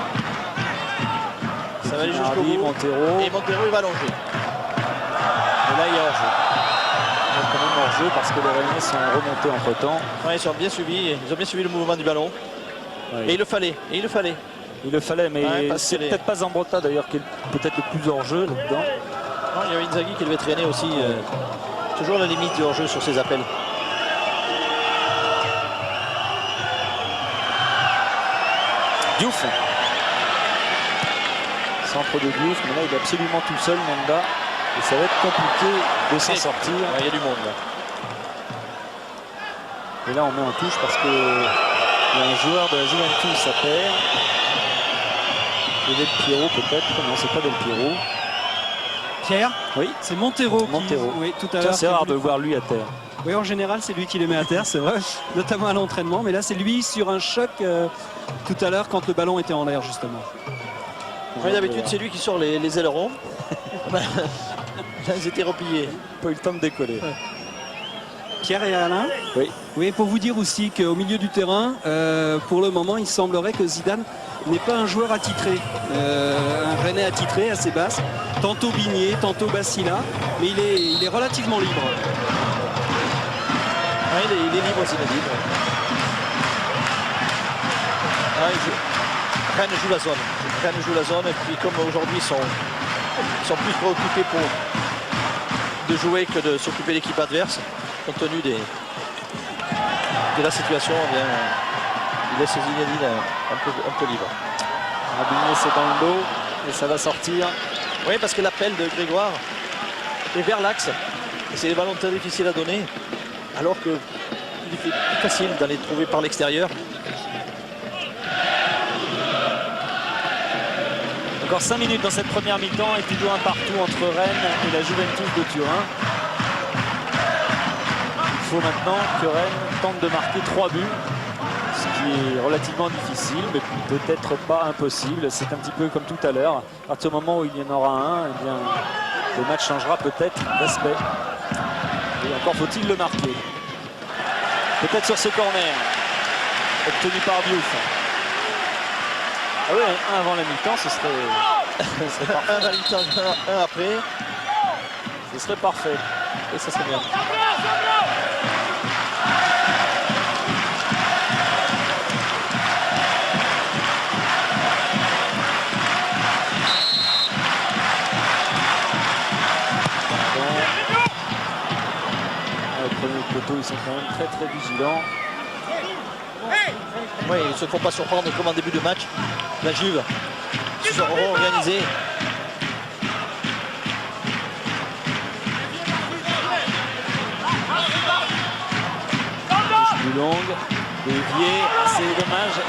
Ça va aller jusqu'au bout. Montero. Et Montero il va allonger. Et là il y a hors-jeu. Il y a quand même hors-jeu parce que les Rennais sont remontés entre temps. Ouais, ils ont bien suivi le mouvement du ballon. Ouais. Et il le fallait. Il le fallait, mais Ouais, c'est peut-être pas Zambrotta d'ailleurs qui est peut-être le plus hors-jeu là-dedans. Non, il y avait Inzaghi qui devait traîner aussi. Toujours la limite du hors-jeu sur ses appels. Diouf. Centre de Diouf, mais là il est absolument tout seul, Nanda. Et ça va être compliqué de s'en sortir. Ouais, il y a du monde là. Et là on met en touche parce que il y a un joueur de la Juventus à terre. Et Del Piero peut-être. Non, c'est pas Del Piero. Pierre, Oui, c'est Montero. Montero. Oui, tout à l'heure. c'est rare de le voir lui à terre. Oui, en général, c'est lui qui les met à terre, c'est vrai, notamment à l'entraînement. Mais là, c'est lui sur un choc tout à l'heure quand le ballon était en l'air, justement. Ouais, d'habitude, c'est lui qui sort les ailerons. Là, ils étaient repliés. Pas eu le temps de décoller. Ouais. Pierre et Alain. Oui. Oui, pour vous dire aussi qu'au milieu du terrain, pour le moment, il semblerait que Zidane n'est pas un joueur attitré. Un Rennais attitré, assez basse. Tantôt Bigné, tantôt Bassila. Mais il est relativement libre. Ouais, il est libre aussi, il est libre. Ouais, Rennes joue la zone. Rennes joue la zone. Et puis comme aujourd'hui, ils sont plus préoccupés de jouer que de s'occuper de l'équipe adverse. Compte tenu de la situation, eh bien, il laisse Zinedine un peu libre. Rabigné, c'est dans le dos et ça va sortir. Oui, parce que l'appel de Grégoire est vers l'axe. Et c'est des ballons très difficiles à donner. Alors qu'il est plus facile d'aller trouver par l'extérieur. Encore 5 minutes dans cette première mi-temps et toujours un partout entre Rennes et la Juventus de Turin. Il faut maintenant que Rennes tente de marquer 3 buts, ce qui est relativement difficile, mais peut-être pas impossible. C'est un petit peu comme tout à l'heure. À partir du moment où il y en aura un, eh bien, le match changera peut-être d'aspect. Et encore faut-il le marquer. Peut-être sur ce corner, obtenu par Diouf. Ah oui, un avant la mi-temps, ce serait parfait. Un à la mi-temps, un après. Ce serait parfait. Et ça serait bien. Le premier poteau, ils sont quand même très très vigilants. Oui, ils ne se font pas surprendre comme en début de match. La Juve se sont organisés. Plus longue, dévié, c'est dommage.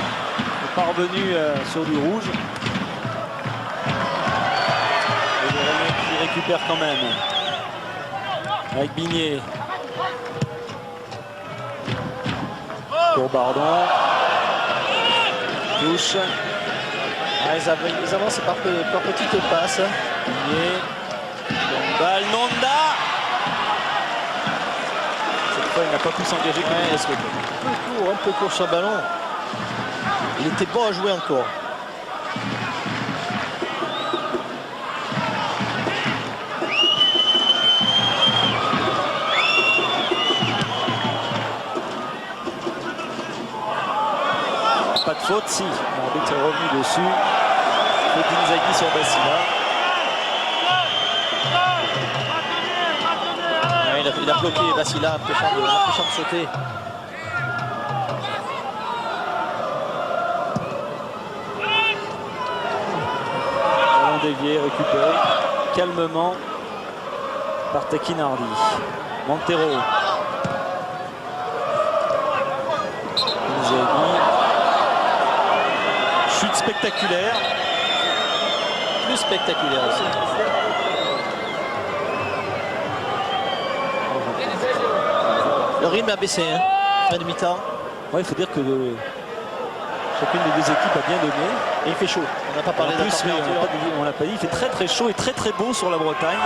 Parvenu sur du rouge. Et le Rennais qui récupère quand même. Avec Bigné. Pour Bardon. Touche. Ah, ils avancent par petites passes. Bigné. Bonne balle, Nanda. Cette fois, il n'a pas pu s'engager comme il le souhaitait. Un peu court sur le ballon. Il était bon à jouer encore. Pas de faute, si. L'arbitre est revenu dessus. Faute d'Inzaghi sur Bassila. Ouais, il a bloqué Bassila, empêchant de sauter. ballon dévié, récupéré calmement par Tekinardi. Montero. Chute spectaculaire. Plus spectaculaire aussi. Le rythme a baissé, hein, fin de mi-temps. Ouais, il faut dire que chacune des deux équipes a bien donné. Et il fait chaud. On n'a pas parlé En de la plus, oui, température. on l'a pas dit, il fait très très chaud et très très beau sur la Bretagne.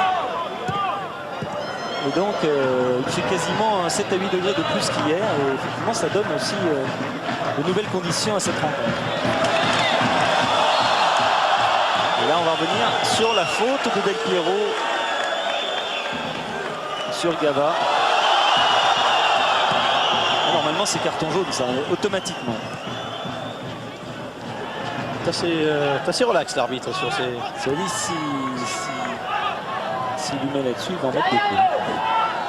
Et donc, il fait quasiment 7 à 8 degrés de plus qu'hier. Et effectivement, ça donne aussi de nouvelles conditions à cette rencontre. Et là, on va revenir sur la faute de Del Piero sur Gava. Normalement, c'est carton jaune, ça, automatiquement. C'est assez relax l'arbitre sur ces... Ça dit, s'il lui met là-dessus, il va en mettre des coups.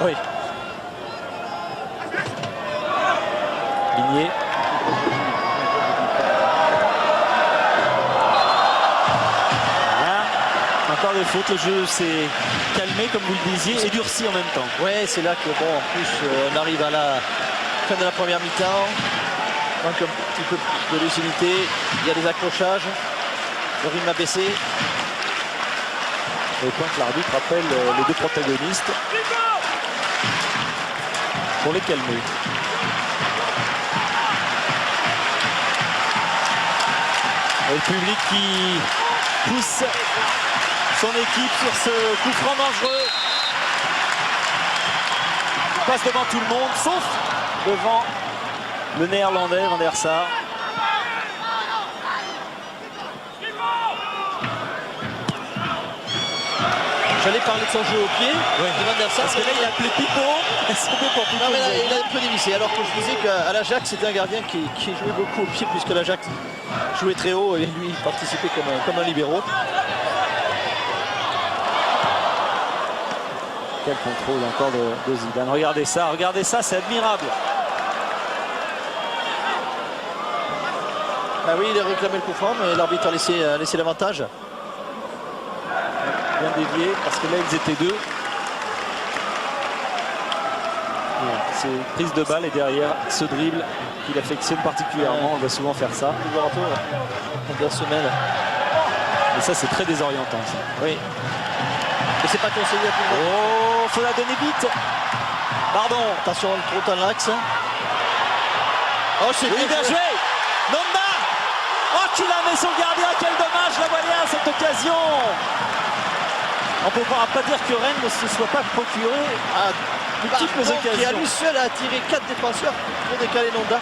Oui. Ligné. Voilà. Encore des fautes, le jeu s'est calmé comme vous le disiez et durci en même temps. Ouais, c'est là que bon, en plus on arrive à la fin de la première mi-temps. Donc un petit peu de lucidité. Il y a des accrochages. Le rythme a baissé. Et point que l'arbitre appelle les deux protagonistes pour les calmer. Et le public qui pousse son équipe sur ce coup franc dangereux. Il passe devant tout le monde, sauf devant le néerlandais Van der Sar. J'allais parler de son jeu au pied. Oui. De Van der Sar. Parce que là, il a appelé Pipo. Non, mais là, il a un peu dévissé. Alors que je disais qu'à l'Ajax, c'était un gardien qui jouait beaucoup au pied, puisque l'Ajax jouait très haut et lui, il participait comme un libéraux. Quel contrôle encore de Zidane. Regardez ça, c'est admirable. Ah oui, il a réclamé le coup franc, mais l'arbitre a laissé l'avantage. Bien dévié, parce que là, ils étaient deux. C'est prise de balle et derrière ce dribble qu'il affectionne particulièrement. On va souvent faire ça. Personnel. Et ça, c'est très désorientant. Ça. Oui. Mais c'est pas conseillé à tout le monde. Oh, faut la donner vite. Pardon. Attention, trop dans l'axe. Oh, c'est Oui, bien joué. Nonda. Oh, qu'il a mis son gardien. Quel dommage, la Valère, cette occasion. On ne peut pas dire que Rennes ne se soit pas procuré à multiples occasions. Qui à lui seul a attiré 4 défenseurs pour décaler Nonda.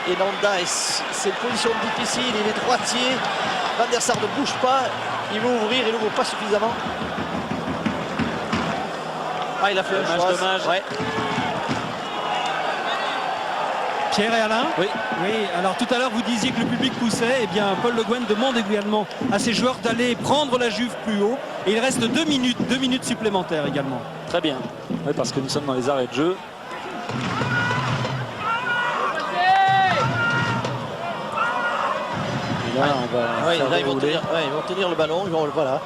Et Nonda, c'est une position difficile, il est droitier. Van der Sar ne bouge pas, il veut ouvrir, il n'ouvre pas suffisamment. Ah, il a fait un dommage. Ouais. Pierre et Alain? Oui. Oui, alors tout à l'heure vous disiez que le public poussait, et bien Paul Le Guen demande également à ses joueurs d'aller prendre la Juve plus haut. Et il reste 2 minutes supplémentaires également. Très bien. Oui, parce que nous sommes dans les arrêts de jeu. Et là, on va Ouais, faire là, ils vont dérouler. tenir le ballon, voilà.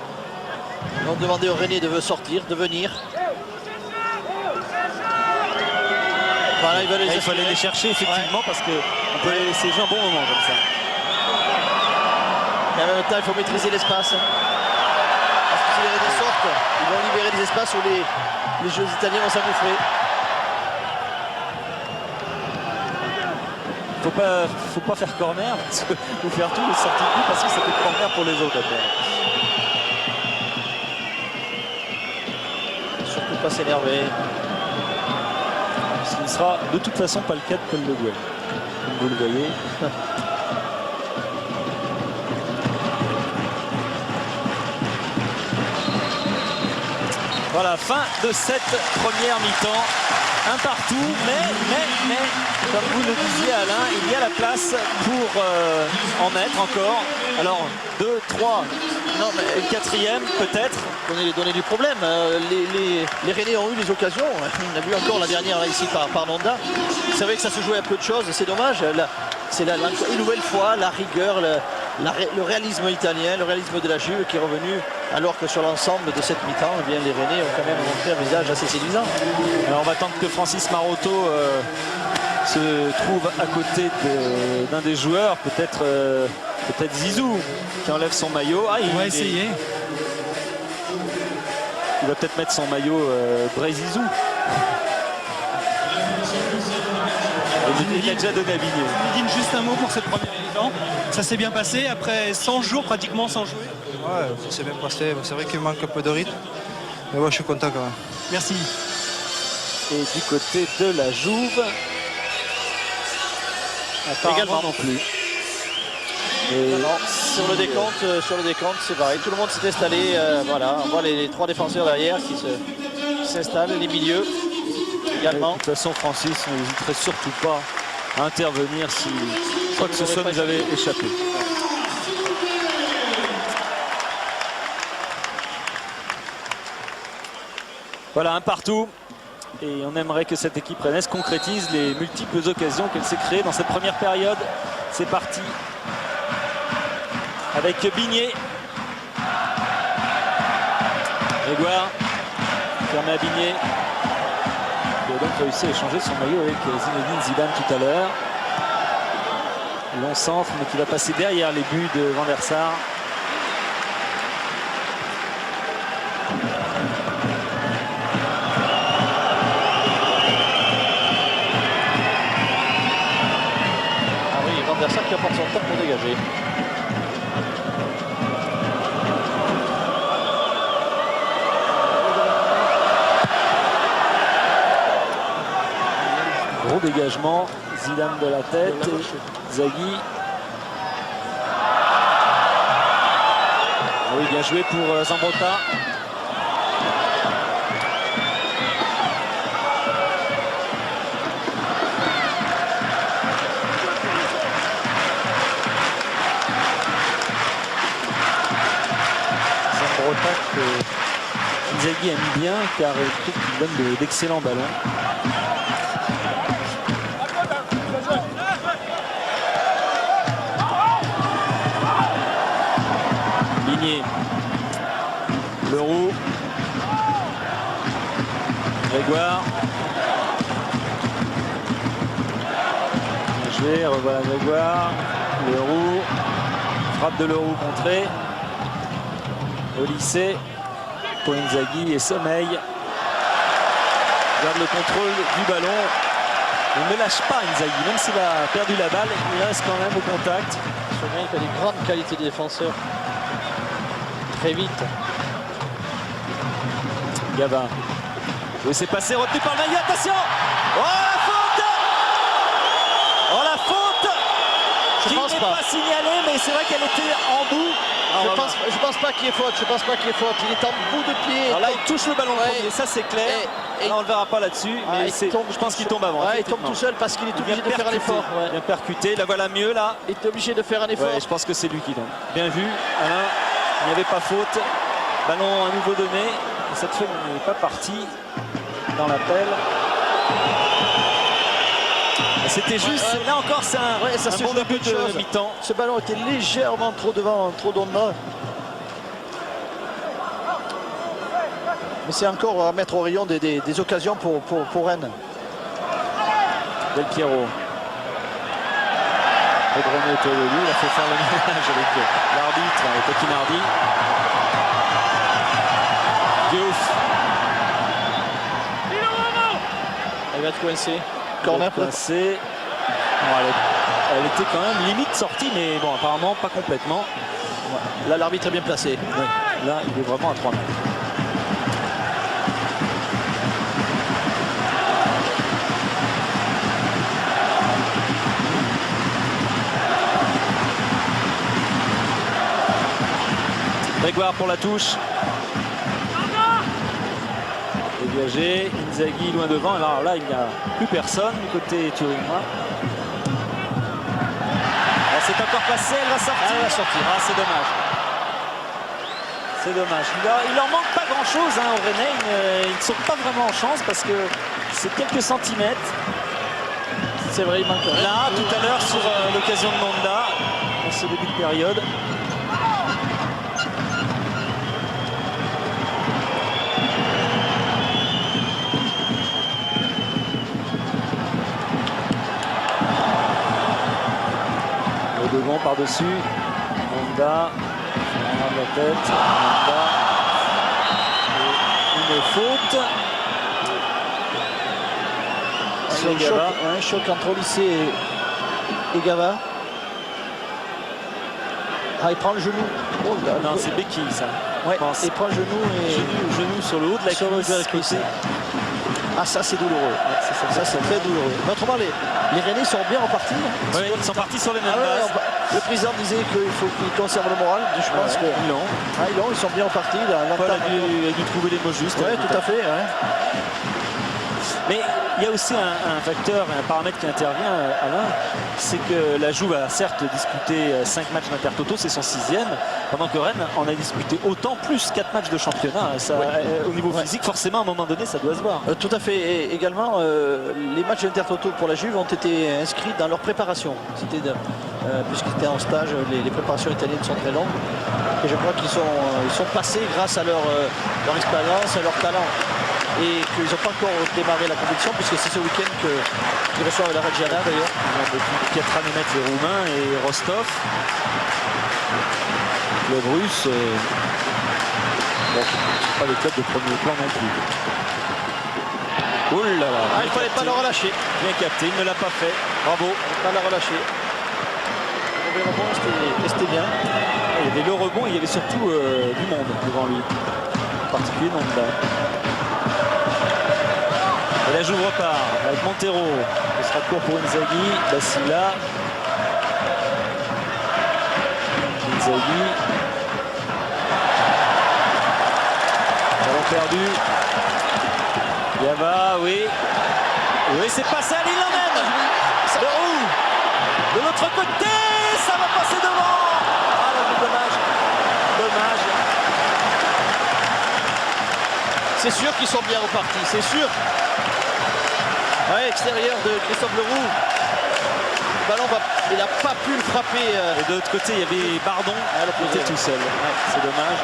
Ils vont demander au René de sortir, de venir. Voilà, il faut aller les chercher effectivement, parce qu'on peut les laisser jouer un bon moment comme ça. Et en même temps, il faut maîtriser l'espace. Parce que si les Rennais sortent, ils vont libérer des espaces où les joueurs italiens vont s'engouffrer. Faut pas faire corner ou faire tout le sortie de coup, parce que ça fait corner pour les autres après. Surtout pas s'énerver. Ce ne sera de toute façon pas le cas de Paul Le Guen, comme vous le voyez. Voilà, fin de cette première mi-temps. Un partout, mais, comme vous le disiez Alain, il y a la place pour en mettre encore. Alors, 2, 3, non, mais le quatrième peut-être. Donner du problème. Les Rennais ont eu des occasions. On a vu encore la dernière là, ici par Nonda. C'est vrai que ça se jouait à peu de choses, c'est dommage. C'est une nouvelle fois la rigueur, le réalisme italien, le réalisme de la Juve qui est revenu, alors que sur l'ensemble de cette mi-temps, eh bien, les Rennais ont quand même montré un visage assez séduisant. Alors on va attendre que Francis Maroto se trouve à côté d'un des joueurs, peut-être Zizou qui enlève son maillot. Ah, on va essayer. Il va peut-être mettre son maillot Zizou. Il a déjà donné à Vigné. Zinedine, juste un mot pour cette première mi-temps. Ça s'est bien passé après 100 jours pratiquement sans jouer. Ouais, ça s'est bien passé. C'est vrai qu'il manque un peu de rythme. Mais ouais, je suis content quand même. Merci. Et du côté de la Juve, également non plus. Et sur le décompte, c'est pareil. Tout le monde s'est installé. Voilà, on voit les trois défenseurs derrière qui s'installent, les milieux également. De toute façon, Francis n'hésiterait surtout pas à intervenir si quoi que ce soit nous avait échappé. Voilà, un partout. Et on aimerait que cette équipe rennaise concrétise les multiples occasions qu'elle s'est créées dans cette première période. C'est parti avec Bigné. Grégoire permet à Bigné qui a donc réussi à échanger son maillot avec Zinedine Zidane tout à l'heure. Long centre mais qui va passer derrière les buts de Van der Sar. Ah oui, Van der Sar qui apporte son temps pour dégager. Gros dégagement, Zidane de la tête, Zaghi. Ah oui, bien joué pour Zambrotta. Zambrotta que Zaghi a mis bien car il trouve qu'il donne d'excellents ballons. Leroux, Grégoire, bien joué, revoilà Grégoire, Leroux, frappe de Leroux contrée, au lycée, pour Inzaghi et Sommeil, garde le contrôle du ballon, il ne lâche pas Inzaghi, même s'il a perdu la balle, il reste quand même au contact. Sommeil qui a des grandes qualités de défenseur. Très vite. Gavin. Oui, c'est passé, retenu par le maillot, attention. Oh la faute. Oh la faute. Je pense n'est pas signalée, mais c'est vrai qu'elle était en bout. Je pense pas qu'il y ait faute. Je pense pas qu'il y ait faute. Il est en bout de pied. Alors là, il touche le ballon premier, ça c'est clair. Là, on le verra pas là-dessus, mais je pense qu'il tombe avant. Ouais, il tombe tout seul parce qu'il est obligé de faire un effort. Ouais. Bien percuté, la voilà mieux là. Il est obligé de faire un effort. Ouais, je pense que c'est lui qui tombe. Bien vu, Alain. Il n'y avait pas faute. Ballon à nouveau donné. Et cette fois, il n'est pas parti dans l'appel. C'était juste, là encore, c'est un bon début de mi-temps. Ce ballon était légèrement trop devant, trop d'ombre. Mais c'est encore à mettre au rayon des occasions pour Rennes. Del Piero. Pedroné autour de lui, il a fait faire le ménage avec l'arbitre, Tokinardi. Diouf. Elle va être coincée. Corner coincé. Bon, elle était quand même limite sortie, mais bon, apparemment pas complètement. Là, l'arbitre est bien placé. Ouais. Là, il est vraiment à 3 mètres. Grégoire pour la touche. Dégagé, Inzaghi loin devant. Alors là, il n'y a plus personne du côté turinois. C'est encore passé, elle va sortir. Elle va sortir. Ah, c'est dommage. C'est dommage. Il leur manque pas grand chose hein, aux Rennais. Ils ne sont pas vraiment en chance parce que c'est quelques centimètres. C'est vrai, il manque. Là, tout à l'heure, sur l'occasion de Monda, dans ce début de période. Le devant par-dessus. Nonda. La tête. Nonda. Et une faute. Sur un choc entre Olysée et Gava. Ah, il prend le genou. Oh, là, Non, c'est béquille ça. ouais, je pense. il prend le genou et Genou sur le haut de la sur le haut de la cuisse. cuisse. Ah, ça c'est douloureux. Ça c'est très douloureux. Mais autrement, les Rennais sont bien repartis. Ouais, ils sont partis sur les mêmes Ah ouais, bases. le président disait qu'il faut qu'ils conservent le moral. Je pense que Ils l'ont. ils sont bien repartis. Paul a dû trouver les mots justes. Oui, tout à fait. Ouais. Mais il y a aussi un facteur, un paramètre qui intervient, Alain, c'est que la Jouve a certes disputé 5 matchs d'Intertoto, c'est son 6e, pendant que Rennes en a disputé autant, plus 4 matchs de championnat. Ça, au niveau physique, forcément, à un moment donné, ça doit se voir. Tout à fait. Et également, les matchs d'Intertoto pour la Juve ont été inscrits dans leur préparation. Puisqu'ils étaient en stage, les préparations italiennes sont très longues. Et je crois qu'ils sont passés grâce à leur expérience, à leur talent. Et qu'ils n'ont pas encore démarré la compétition, puisque c'est ce week-end qu'ils reçoivent la Reggiana d'ailleurs. Depuis 4 années mettre les Roumains et Rostov. Le club russe, bon, pas des clubs de premier plan non plus. Oh là là, Il ne fallait pas le relâcher. Bien capté, il ne l'a pas fait. Bravo. Pas le relâcher. Le rebond, c'était bien. Il y avait le rebond, il y avait surtout du monde devant lui. En particulier Nonda. Et la Jouve repart avec Montero. Ce sera court pour Inzaghi. Basila. Inzaghi. Ballon perdu. Gava, oui. Oui, c'est passé à l'île l'emmène. De où? De l'autre côté, ça va passer devant. Ah là, dommage. Dommage. C'est sûr qu'ils sont bien repartis, c'est sûr. Ouais, extérieur de Christophe Leroux. Le ballon, il n'a pas pu le frapper. Et de l'autre côté, il y avait Bardon. Il était tout seul. Ouais, c'est dommage.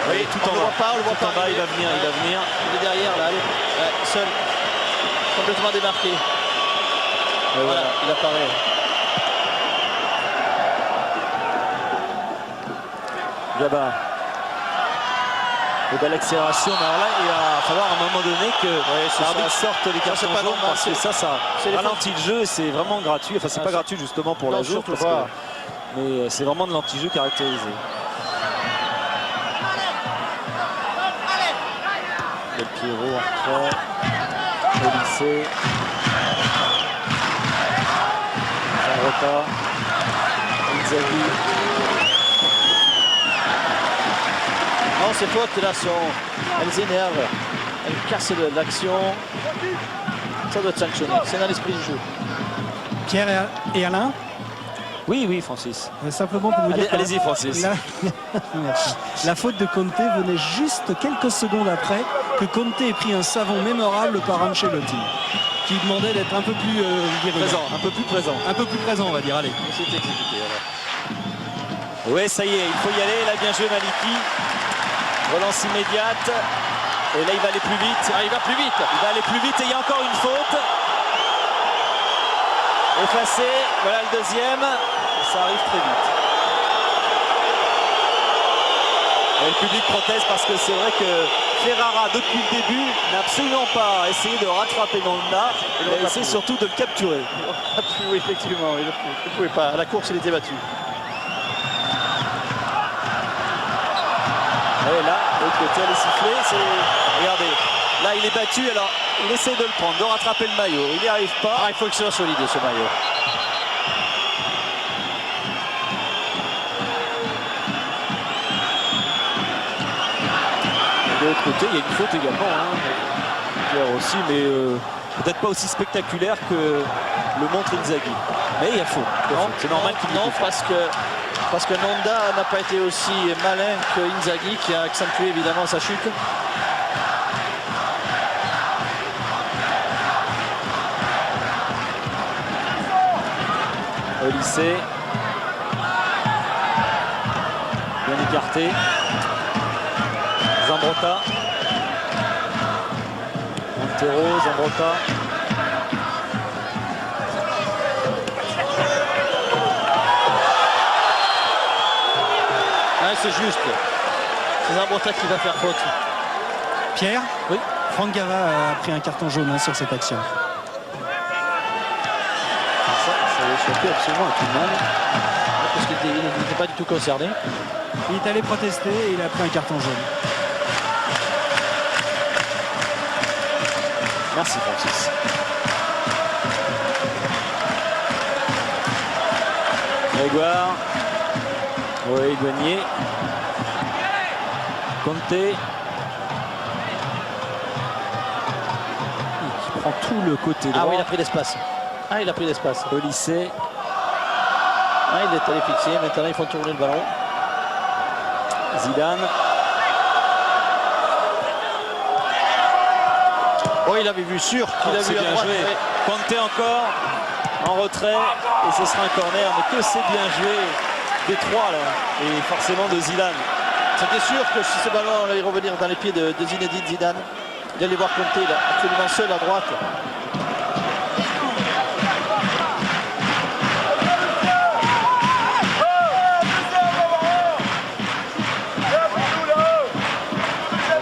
Oui, tout on en le bas. voit pas, on le voit Tout en pas bas, il va arriver. venir, il va venir. Il est derrière là, allez. Ouais, seul. Complètement démarqué. Et Voilà, il apparaît. Gaba. Et belle accélération, mais alors là, il va falloir à un moment donné que l'arbitre sorte les cartons c'est pas jaunes, normal, parce que ça c'est les ralentit le jeu et c'est vraiment gratuit. Enfin, c'est pas gratuit justement pour non, la Jouve, surtout parce pas. que- mais c'est vraiment de l'anti-jeu caractérisé. Del Piero après, au lycée. Rota, Inzaghi. Non, ces fautes là elles énervent, elles cassent l'action. Ça doit être sanctionné, c'est dans l'esprit du jeu. Pierre et Alain, Oui, oui, Francis. simplement pour vous dire que Allez-y, Francis. Merci. La faute de Conte venait juste quelques secondes après que Conte ait pris un savon mémorable par Ancelotti, qui demandait d'être un peu plus virulent. Présent, un peu plus présent. Un peu plus présent, on va dire. Allez. C'est exécuté alors. Oui, ça y est, il faut y aller. Il a bien joué Maliki. Relance immédiate. Et là, il va aller plus vite. Ah, il va plus vite. Il va aller plus vite et il y a encore une faute. Effacé. Voilà le deuxième. Ça arrive très vite. Et le public proteste parce que c'est vrai que Ferrara, depuis le début, n'a absolument pas essayé de rattraper Nonda. Il a essayé surtout de le capturer. Oui, effectivement, il ne pouvait pas. À la course, il était battu. Et là, de l'autre côté, elle est sifflée. Regardez, là il est battu, alors il essaie de le prendre, de rattraper le maillot. Il n'y arrive pas. Ah, il faut que ce soit solide ce maillot. Et de l'autre côté, il y a une faute également. Hein. Pierre aussi, mais peut-être pas aussi spectaculaire que le montre Inzaghi. Mais il y a faute. C'est normal qu'il y ait Non, faute. parce que Nonda n'a pas été aussi malin que Inzaghi, qui a accentué évidemment sa chute. Au lycée. écarté. Zambrotta. Montero, Zambrotta. Ah, c'est juste. C'est Zambrotta qui va faire faute. Pierre, Oui. Franck Gava a pris un carton jaune hein, sur cette action. Ça va échapper absolument à tout le monde. Parce qu'il n'était pas du tout concerné. Il est allé protester et il a pris un carton jaune. Merci Francis. Grégoire. Oui, Douanier. Conte. Qui prend tout le côté droit. Ah oui, il a pris l'espace. Ah, il a pris l'espace. Au lycée. Ah, il est allé fixer. Maintenant, ils font tourner le ballon. Zidane. Oh, il avait vu sûr qu'il a C'est vu à bien droite. joué. Ouais. Conte encore en retrait. Et ce sera un corner. Mais que c'est bien joué des trois là. Et forcément de Zidane. C'était sûr que si ce ballon allait revenir dans les pieds de Zinedine Zidane, il allait voir Conte, il est absolument seul à droite.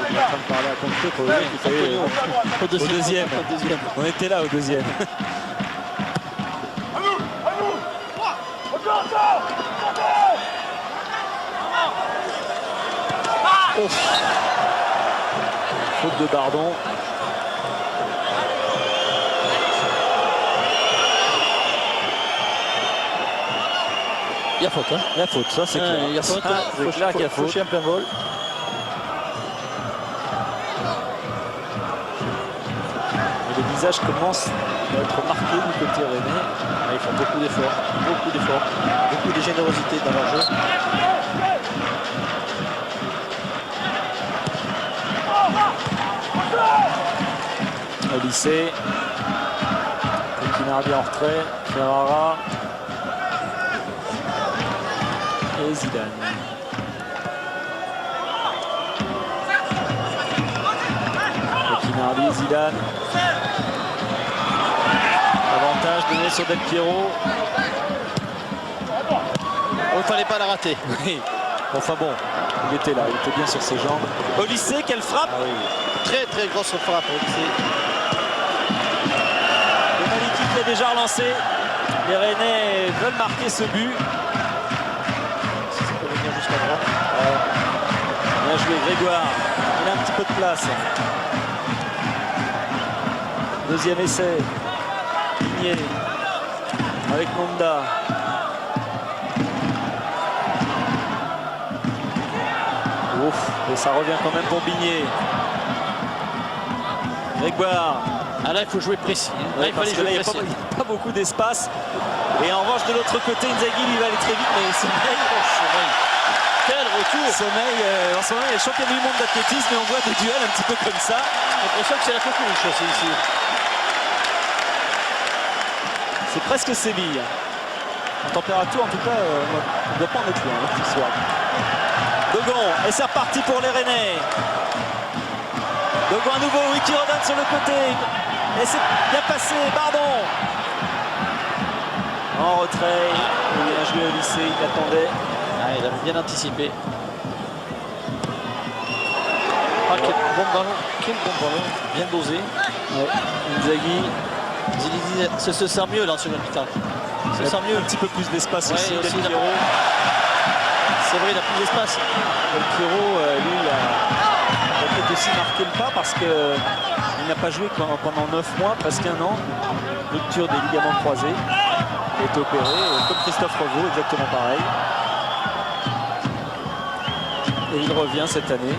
Il est en train de parler à Conte pour le mec qui fait, Au deuxième. Au deuxième. On était là au deuxième. Faute de Bardon. Il y a faute. Hein. Il y a faute, ça c'est clair. Il y a faute. Ah, c'est clair qu'il y a faute. Fauché en plein vol. Et le visage commence à être marqué du côté rennais. Ah, ils font beaucoup d'efforts. Beaucoup de générosité dans leur jeu. Au lycée. Kinardi en retrait. Ferrara. Et Zidane. Kinardi, Zidane. Avantage donné sur Del Piero. Il ne fallait pas la rater. Oui. Enfin bon, il était là, il était bien sur ses jambes. Au lycée, quelle frappe! Ah oui. Très très grosse frappe au lycée. Le Maliki qui a déjà relancé. Les Rennais veulent marquer ce but. Si ça peut venir jusqu'à droite. Bien joué Grégoire. Il a un petit peu de place. Deuxième essai. Ligné. Avec Monda. Ouf, et ça revient quand même pour Bigné. Grégoire. Ah là, il faut jouer précis. Là, il Parce fallait que là, jouer il n'y a précis. pas beaucoup d'espace. Et en revanche, de l'autre côté, Inzaghi, lui, va aller très vite. Mais Sommeil, Quel retour! Sommeil, en ce moment, il est champion du monde d'athlétisme et on voit des duels un petit peu comme ça. J'ai l'impression que c'est la coqueluche aussi ici. C'est presque Séville. En température, en tout cas, on ne doit pas en être loin ce soir. Dogon, et c'est reparti pour les Rennais. Dogon à nouveau, oui, qui redonne sur le côté. Et c'est bien passé, pardon. En retrait, il a joué au lycée, il attendait. Ah, il a bien anticipé. Ah, quel bon ballon, bien dosé. Ouais. Inzaghi, Zinedine se sent mieux là en seconde mi-temps. Se sent mieux. un petit peu plus d'espace Ouais, aussi. aussi, Del il a- Piero. C'est vrai, il a plus d'espace. Del Piero, lui, il a peut-être aussi marqué le pas parce qu'il n'a pas joué pendant 9 mois, presque un an. Rupture des ligaments croisés. Il a été opéré, comme Christophe Revaux, exactement pareil. Et il revient cette année.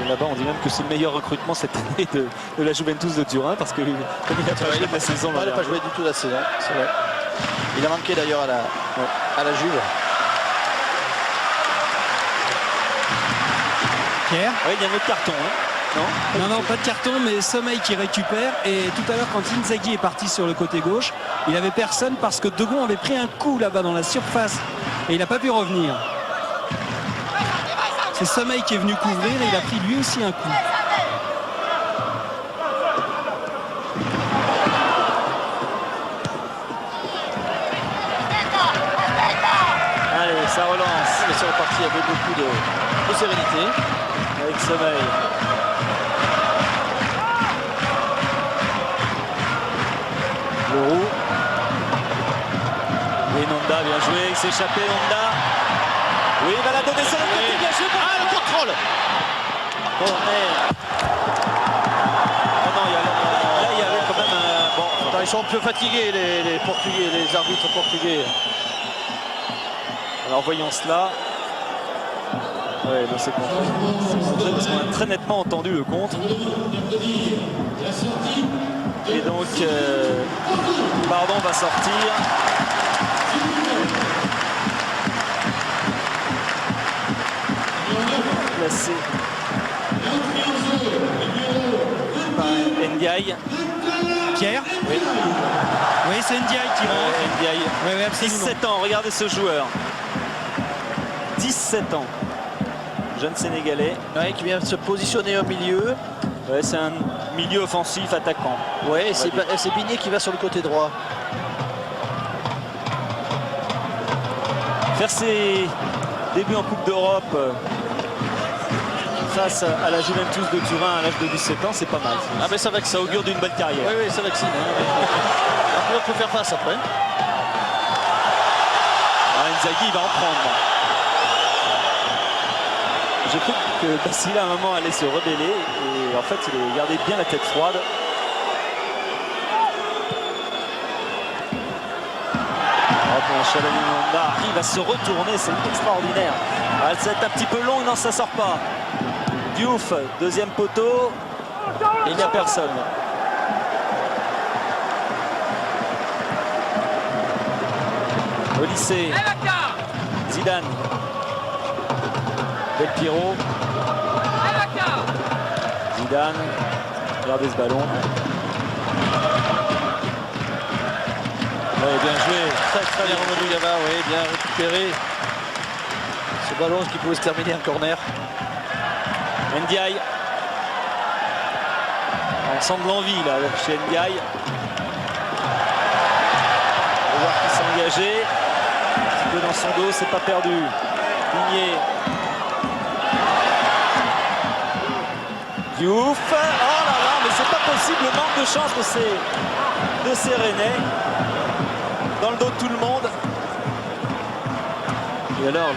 Et là-bas, on dit même que c'est le meilleur recrutement cette année de la Juventus de Turin parce que comme il n'a pas joué de la saison Il n'a pas joué du tout la saison, c'est vrai. Il a manqué d'ailleurs à la Juve. Pierre? Oui, il y a un autre carton. Hein. Non, Non, pas de carton, mais Sommeil qui récupère. Et tout à l'heure, quand Inzaghi est parti sur le côté gauche, il n'avait personne parce que Dogon avait pris un coup là-bas dans la surface et il n'a pas pu revenir. C'est Sommeil qui est venu couvrir et il a pris lui aussi un coup. Allez, ça relance. Mais c'est reparti avec beaucoup de sérénité. Avec Sommeil. Leroux. Et Nonda, bien joué. Il s'est échappé, Nonda. Oui, il va la donner sur le côté. Bien joué. Ah, le contrôle. Corner. Oh non, là, il y avait quand même un... Bon, Attends, ils sont un peu fatigués, les Portugais, les arbitres portugais. alors voyons cela. Ouais, non, c'est contre. C'est contre parce qu'on a très nettement entendu le contre. Et donc, Bardon va sortir. Placé par Ndiaye. Pierre. Oui, Oui, c'est Ndiaye qui rentre. Ndiaye. Oui, oui, absolument. 17 ans, regardez ce joueur. 17 ans. Jeune Sénégalais. Ouais, qui vient se positionner au milieu. Ouais, c'est un milieu offensif attaquant. Ouais, c'est Bigné qui va sur le côté droit. Faire ses débuts en Coupe d'Europe face à la Juventus de Turin à l'âge de 17 ans, c'est pas mal. Ah, mais ça vaccine. Ça augure d'une belle carrière. Oui, oui, ça vaccine. Après, on peut faire face après. Ah, Inzaghi, il va en prendre. J'ai cru que Basila à un moment allait se rebeller et en fait il a gardé bien la tête froide. Chalanimanda arrive à se retourner, c'est extraordinaire. Ah, ça va être un petit peu long, non ça sort pas. Diouf, deuxième poteau, et il n'y a personne. Au lycée, Zidane. Del Piero. Zidane. Regardez ce ballon. Ouais, bien joué. Très bien revenu là-bas, oui, bien récupéré. Ce ballon qui pouvait se terminer en corner. Ndiaye. On sent de l'envie là chez Ndiaye. On va voir qui s'est engagé. Un petit peu dans son dos, c'est pas perdu. Ligné. Diouf. Oh là là, mais c'est pas possible le manque de chance de ces Rennais. Dans le dos de tout le monde. Et alors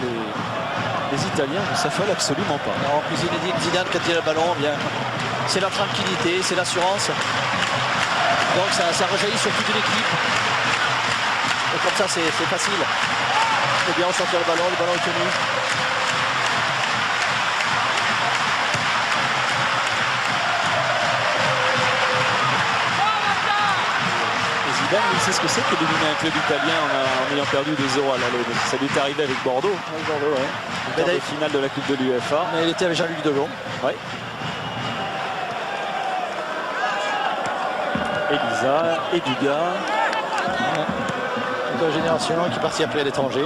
les Italiens ne s'affolent absolument pas. Alors, puis Zidane quand il a le ballon, bien, c'est la tranquillité, c'est l'assurance. Donc ça rejaillit sur toute l'équipe. Et comme ça c'est facile. Il faut bien ressortir le ballon est tenu. Zidane, il sait ce que c'est que d'éliminer un club italien en ayant perdu 2-0 à l'aller. Ça lui est arrivé avec Bordeaux. Avec Bordeaux, ouais. En quart de finale de la Coupe de l'UEFA. Mais il était avec Jean-Luc Delon. Ouais. Elisa, Eduga. Toute la génération qui est partie après à l'étranger.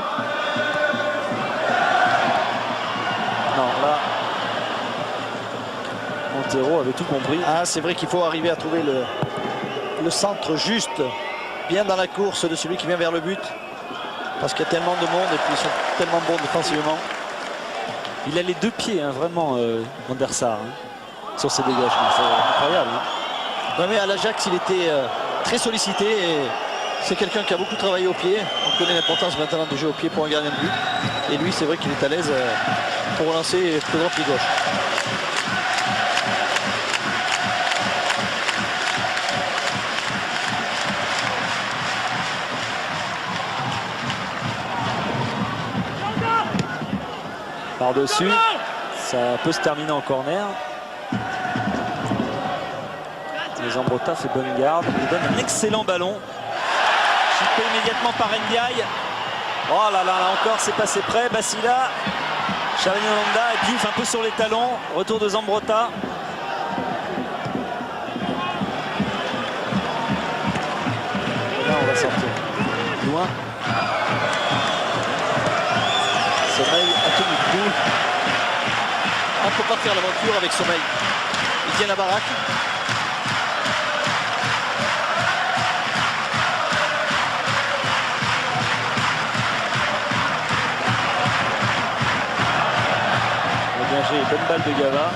Non, là, Montero avait tout compris. Ah, c'est vrai qu'il faut arriver à trouver le centre juste, bien dans la course de celui qui vient vers le but. Parce qu'il y a tellement de monde et puis ils sont tellement bons défensivement. Il a les deux pieds, hein, vraiment, Van der Sar, sur ses dégagements. C'est incroyable. Hein. Ouais, mais à l'Ajax, il était très sollicité et c'est quelqu'un qui a beaucoup travaillé au pied. On connaît l'importance maintenant de jouer au pied pour un gardien de but. Et lui, c'est vrai qu'il est à l'aise pour relancer pied droit, pied gauche. Par-dessus, ça peut se terminer en corner. Zambrota fait bonne garde, il donne un excellent ballon. Chippé immédiatement par Ndiaye. Oh là là, là encore, c'est passé près. Basila, Chalanimanda et Diouf un peu sur les talons. Retour de Zambrota. Et là, on va sortir loin. Sommeil a tenu le coup. ne peut pas faire l'aventure avec Sommeil. Il tient la baraque. Bien joué, bonne balle de Gava.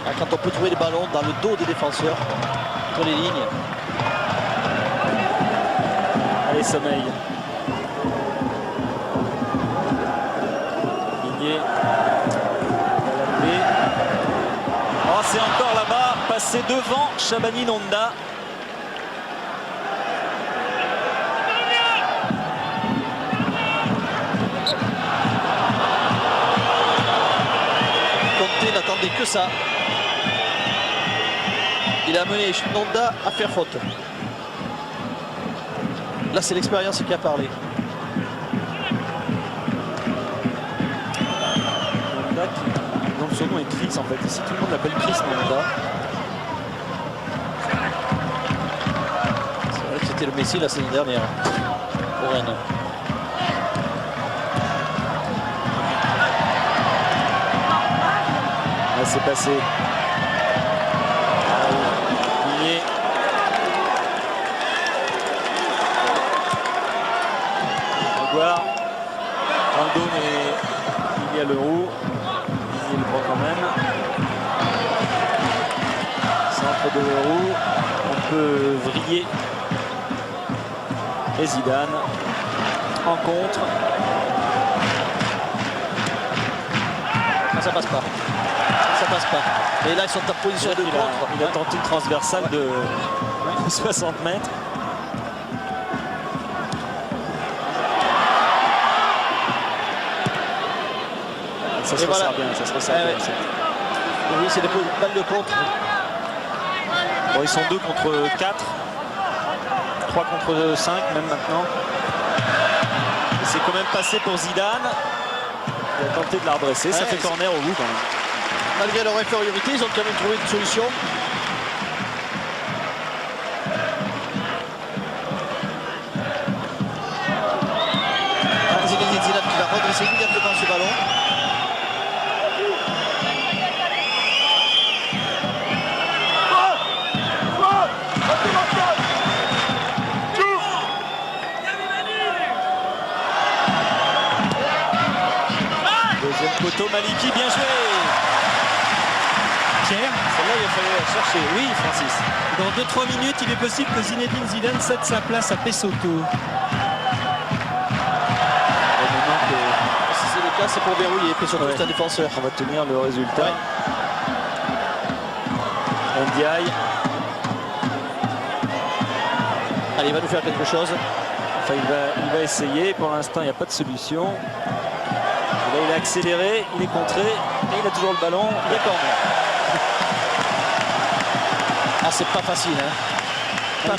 Ah, quand on peut trouver les ballons dans le dos des défenseurs, entre les lignes. Allez, Sommeil. Ligné. Oh, c'est encore là-bas, passé devant Shabani Nonda. Conte n'attendait que ça. Il a amené Nonda à faire faute. Là, c'est l'expérience qui a parlé. Nonda dont son nom est Chris en fait. Ici, tout le monde l'appelle Chris Nonda. C'est vrai que c'était le Messi la saison dernière pour Rennes. Là, c'est passé. Ligné. Grégoire. Dans le dos, mais il y a le roux. Il le prend quand même. Centre de Leroux. On peut vriller. Et Zidane en contre. Ah, ça passe pas. Ça passe pas. Et là, ils sont en position de contre. Il a tenté une transversale de 60 mètres. Ça se resserre bien, ça se resserre bien. Oui, c'est des balles de contre. Bon, ils sont 2 contre 4. 3 contre 5 même maintenant. Et c'est quand même passé pour Zidane. Il a tenté de la redresser. Ça fait corner au bout quand même. Malgré leur infériorité, ils ont quand même trouvé une solution. Zinedine Zidane qui va redresser immédiatement ce ballon. Deuxième poteau, Maliki, bien joué. Pierre, Celle-là, il a fallu chercher. Oui, Francis. dans 2-3 minutes, il est possible que Zinedine Zidane cède sa place à Pesotto. Si c'est le cas, c'est pour verrouiller. Puis surtout, c'est un défenseur. On va tenir le résultat. Ndiaye. Allez, il va nous faire quelque chose. Enfin, il va essayer. Pour l'instant, il n'y a pas de solution. Et là, il a accéléré, il est contré et il a toujours le ballon. Il est corner. Ah, c'est pas facile. Hein. Il ne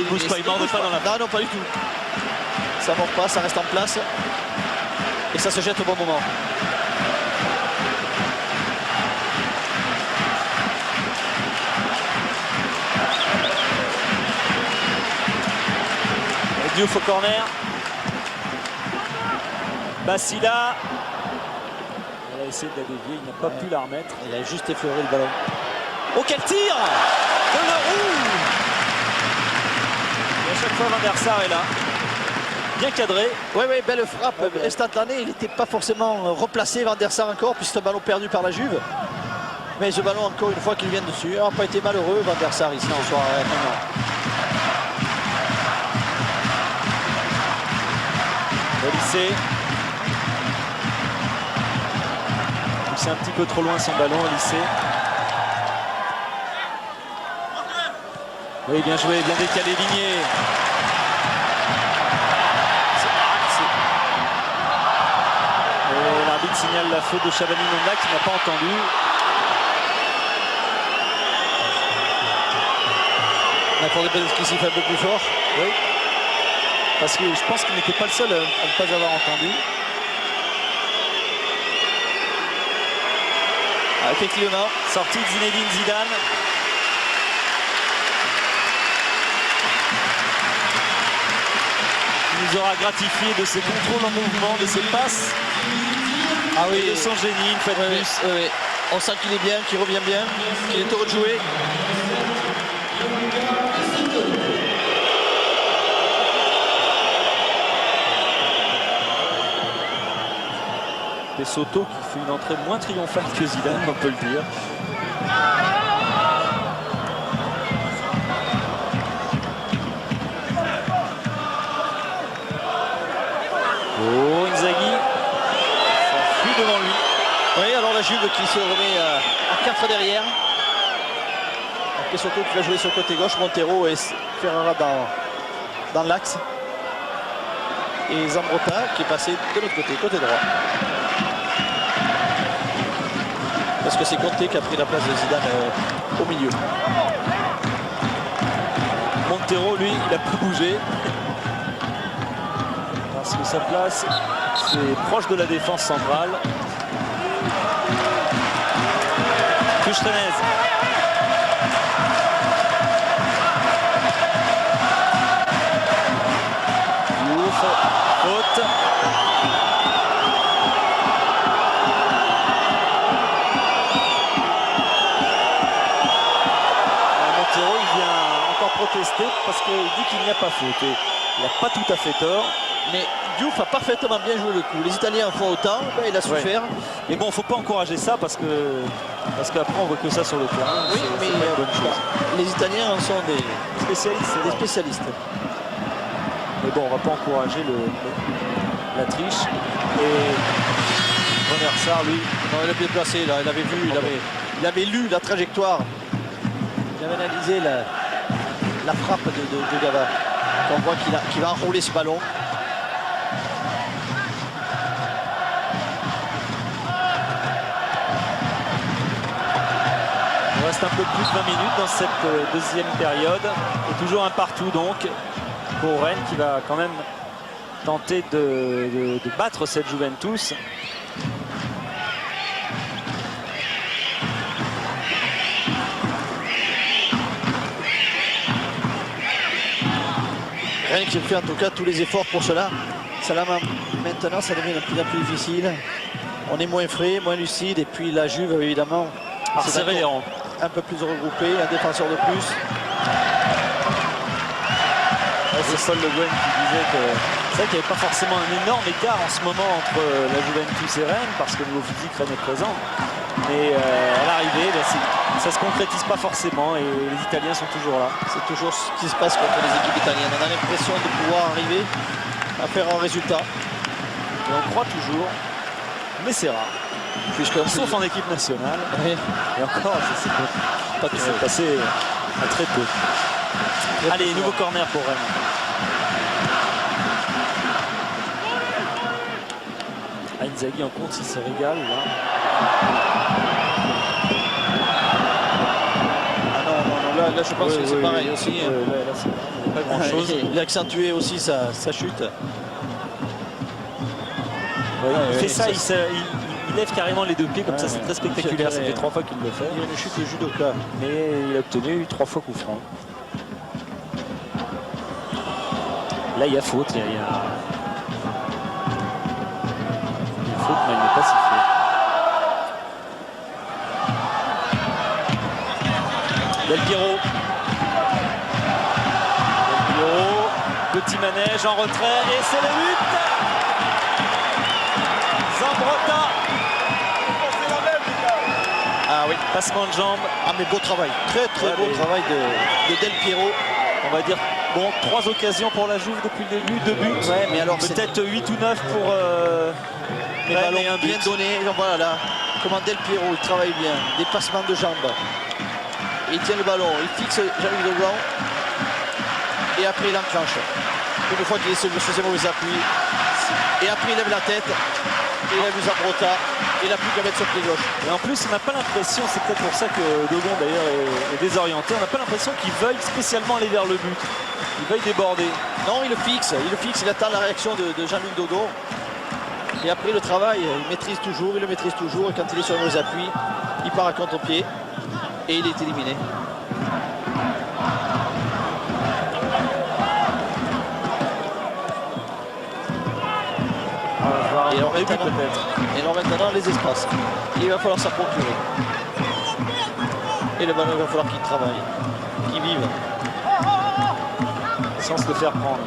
bouge pas, il ne mord pas dans la. Non, non, pas du tout. Ça ne mord pas, ça reste en place. Et ça se jette au bon moment. Diouf au corner. Basila. Il a essayé de la dévier, il n'a pas pu la remettre. Il a juste effleuré le ballon. Oh, quel tir de Leroux! Et à chaque fois, Van der Sar est là. Bien cadré. Oui, oui, belle frappe instantanée. Il n'était pas forcément replacé, Van der Sar encore, puis c'est un ballon perdu par la Juve. Mais ce ballon, encore une fois, qu'il vient dessus. Il n'a pas été malheureux, Van der Sar, ici, ce soir. Olysée. C'est un petit peu trop loin son ballon, Olysée. Oui, bien joué, bien décalé, Ligné. Et l'arbitre signale la faute de Shabani Nonda qui n'a pas entendu. Il faudrait peut-être qu'il s'y fait un peu plus fort. Oui. Parce que je pense qu'il n'était pas le seul à ne pas avoir entendu. Ah, effectivement. Sortie de Zinedine Zidane. Il nous aura gratifié de ses contrôles en mouvement, de ses passes. Ah oui, de son génie, une fois de plus. Oui. On sent qu'il est bien, qu'il revient bien, qu'il est heureux de jouer. Pesotto qui fait une entrée moins triomphale que Zidane, on peut le dire. Oh, Inzaghi s'enfuit devant lui. Oui, alors la Juve qui se remet à 4 derrière. Pesotto qui va jouer sur le côté gauche, Montero et Ferrara dans l'axe. Et Zambrotta qui est passé de l'autre côté droit. Parce que c'est Conte qui a pris la place de Zidane au milieu. Montero, lui, il n'a pas bougé. Parce que sa place, c'est proche de la défense centrale. Kuchtrenez. Faute. Montero, il vient encore protester parce qu'il dit qu'il n'y a pas faute. Et il n'a pas tout à fait tort. Mais Diouf a parfaitement bien joué le coup. Les Italiens en font autant, ben, il a souffert. Ouais. Mais bon, il ne faut pas encourager ça parce qu'après on voit que ça sur le terrain. Oui, mais pas une bonne chose. Les Italiens en sont des Spécialistes, des spécialistes. Mais bon, on ne va pas encourager la triche. Et Werner Sarr, lui, Non, il a bien placé, là. Il avait vu, il avait lu la trajectoire. Il avait analysé la frappe de Gava. On voit qu'il va enrouler ce ballon. il reste un peu plus de 20 minutes dans cette deuxième période. Et toujours un partout donc pour Rennes qui va quand même tenter de battre cette Juventus. Rennes qui fait en tout cas tous les efforts pour cela. Maintenant, ça devient de plus en plus difficile. On est moins frais, moins lucide. Et puis la Juve, évidemment, C'est serré les rangs. un peu plus regroupé, un défenseur de plus. C'est Paul Le Guen qui disait que c'est vrai qu'il n'y avait pas forcément un énorme écart en ce moment entre la Juventus et Rennes parce que au niveau physique Rennes est présent. Mais à l'arrivée, ça ne se concrétise pas forcément et les Italiens sont toujours là. C'est toujours ce qui se passe contre les équipes italiennes. On a l'impression de pouvoir arriver à faire un résultat. Et on croit toujours, mais c'est rare. Sauf en équipe nationale. Oui. Et encore, c'est pas tout passé à très peu. Allez, nouveau corner pour Rennes. Inzaghi en compte, il se régale là. Ah non, là je pense que c'est pareil aussi. Là, c'est pas grand chose. Il a accentué aussi sa chute. Il fait ça, il lève carrément les deux pieds comme ça, c'est très spectaculaire. Ça fait 3 fois qu'il le fait. Il y a une chute de judoka. Mais il a obtenu 3 fois coup franc. Là, il y a faute. Il y a faute, mais il n'est pas sifflé. Del Piero. Petit manège en retrait et c'est le but. Zambrotta. Ah oui. Passement de jambe. Ah mais beau travail. Très beau travail de Del Piero. On va dire, bon, 3 occasions pour la Juve depuis le début, 2 buts. Ouais, mais alors peut-être 8 ou 9 pour les Rennes ballons et un bien but. donnés. Et donc voilà là, comment Del Piero il travaille bien. Des passements de jambes. Il tient le ballon, il fixe Jean-Luc Leblanc. Et après il enclenche. Une fois qu'il est sur ses mauvais appuis. Et après il lève la tête. Et il a vu Zambrotta. Il n'a plus qu'à mettre sur pied gauche. Et en plus, on n'a pas l'impression, c'est peut-être pour ça que Dogon d'ailleurs est désorienté, on n'a pas l'impression qu'il veuille spécialement aller vers le but. Il veuille déborder. Non, il le fixe, il attend la réaction de Jean-Luc Dogon. Et après le travail, il le maîtrise toujours. Et quand il est sur nos appuis, il part à contre-pied. Et il est éliminé. Et on a début maintenant, peut-être. et non, maintenant les espaces. Il va falloir s'en procurer. Et le ballon, il va falloir qu'il travaille, qu'il vive. Sans se le faire prendre.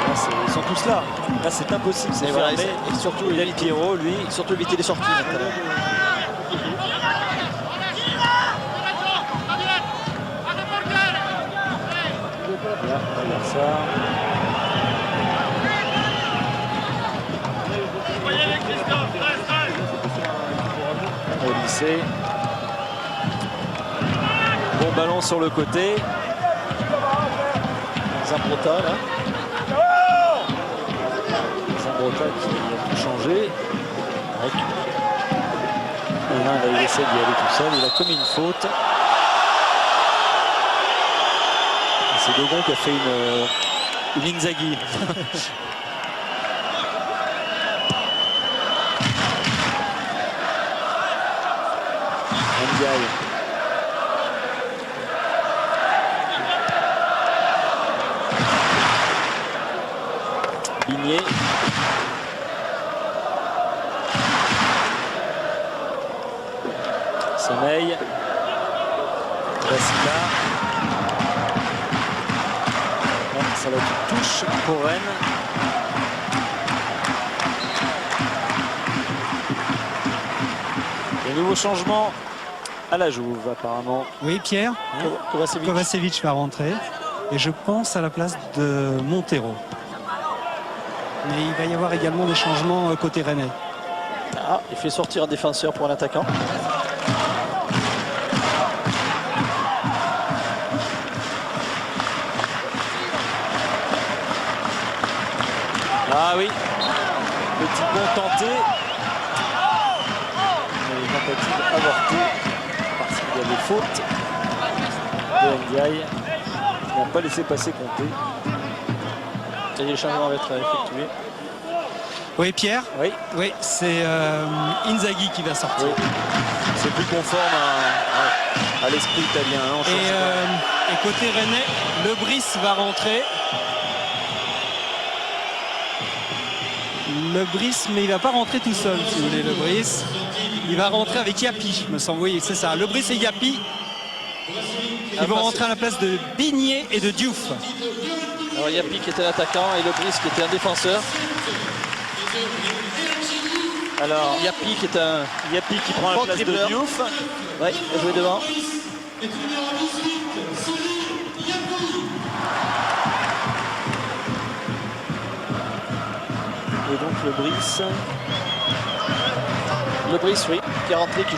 Là, ils sont tous là. Là, c'est impossible. C'est Et voilà, fermé. et surtout, Del Piero, lui. surtout éviter les sorties maintenant. Là, regarde ça. Au lycée. Bon ballon sur le côté. Zambrota là. Zambrota qui a tout changé. Là, il essaie d'y aller tout seul. Il a commis une faute. C'est Dogon qui a fait une Inzaghi. Ndiaye. Bigné. Sommeil. Bassila. Ça va être une touche pour Rennes. Des nouveaux changements à la Jouve apparemment. Oui, Pierre, Kovacevic va rentrer. Et je pense à la place de Montero. Mais il va y avoir également des changements côté rennais. Ah, il fait sortir un défenseur pour un attaquant. Ah oui, petit bond tenté. Mais tentative avortée parce qu'il y avait faute de Ndiaye. Il n'a pas laissé passer Conté. Ça y est, le changement va être effectué. Oui, Pierre. Oui, Oui, c'est Inzaghi qui va sortir. oui. C'est plus conforme à l'esprit italien. Hein, on change pas. Et côté rennais, Lebris va rentrer. Lebris, mais il va pas rentrer tout seul, si vous voulez, Lebris. Il va rentrer avec Yapi, me semble. Oui, c'est ça. Lebris et Yapi. Ils vont rentrer à la place de Bigné et de Diouf. Alors Yapi qui était l'attaquant et Lebris qui était un défenseur. Alors, Yapi qui est un Yapi qui prend la bon place de dribbleur. Diouf. Ouais, il a joué devant. Et donc Lebris. Lebris, oui, qui est rentré, qui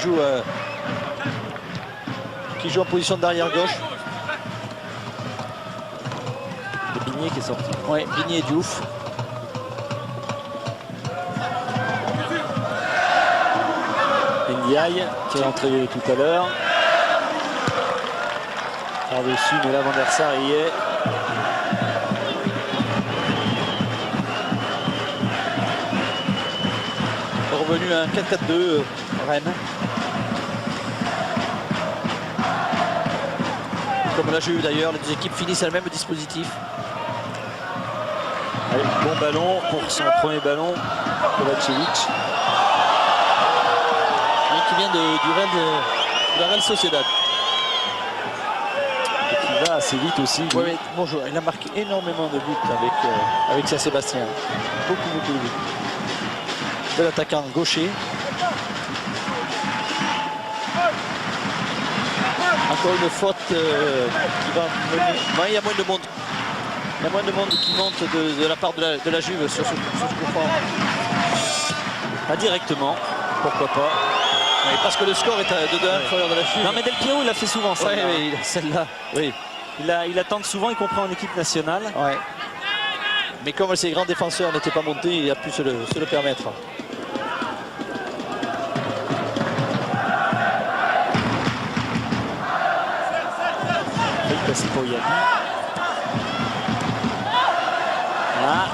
joue en position d'arrière gauche. Et Bigné qui est sorti. Oui, Bigné et Diouf. Ndiaye qui est entré tout à l'heure. Par-dessus, mais là Van der Sar y est. Revenu à un 4-4-2 Rennes. Comme là j'ai eu d'ailleurs, les deux équipes finissent à le même dispositif. Allez, bon ballon pour son premier ballon, Kovacevic. Qui vient de la Real Sociedad. Et qui va assez vite aussi. Ouais, mais bon joueur. Il a marqué énormément de buts avec Saint-Sébastien. Beaucoup de buts. De l'attaquant gaucher. Encore une faute qui va mener. Ouais, il y a moins de monde. Il y a moins de monde qui monte de la part de la Juve sur ce coup franc. Pas directement, pourquoi pas. Oui, parce que le score est de 2-1 en faveur de la Juve. Non mais Del Piero il l'a fait souvent ça. Ouais, oui, celle-là, oui. Il la tente souvent, y compris en équipe nationale. Ouais. Mais comme ces grands défenseurs n'étaient pas montés, il a pu se le permettre. Il est passé pour Yapi. Là.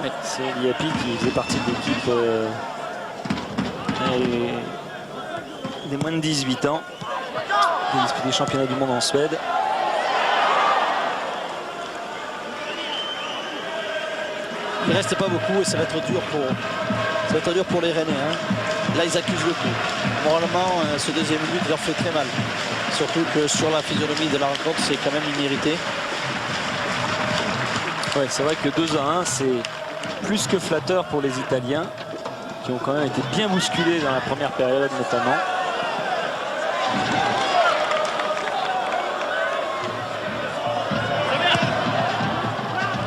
Ouais, c'est Yapi qui faisait partie de l'équipe des moins de 18 ans. Qui a disputé les championnats du monde en Suède. Il ne reste pas beaucoup et ça va être dur pour les Rennais. Hein. Là, ils accusent le coup. Moralement, ce deuxième but leur fait très mal. Surtout que sur la physionomie de la rencontre, c'est quand même immérité. Ouais, c'est vrai que 2-1, c'est plus que flatteur pour les Italiens, qui ont quand même été bien bousculés dans la première période notamment.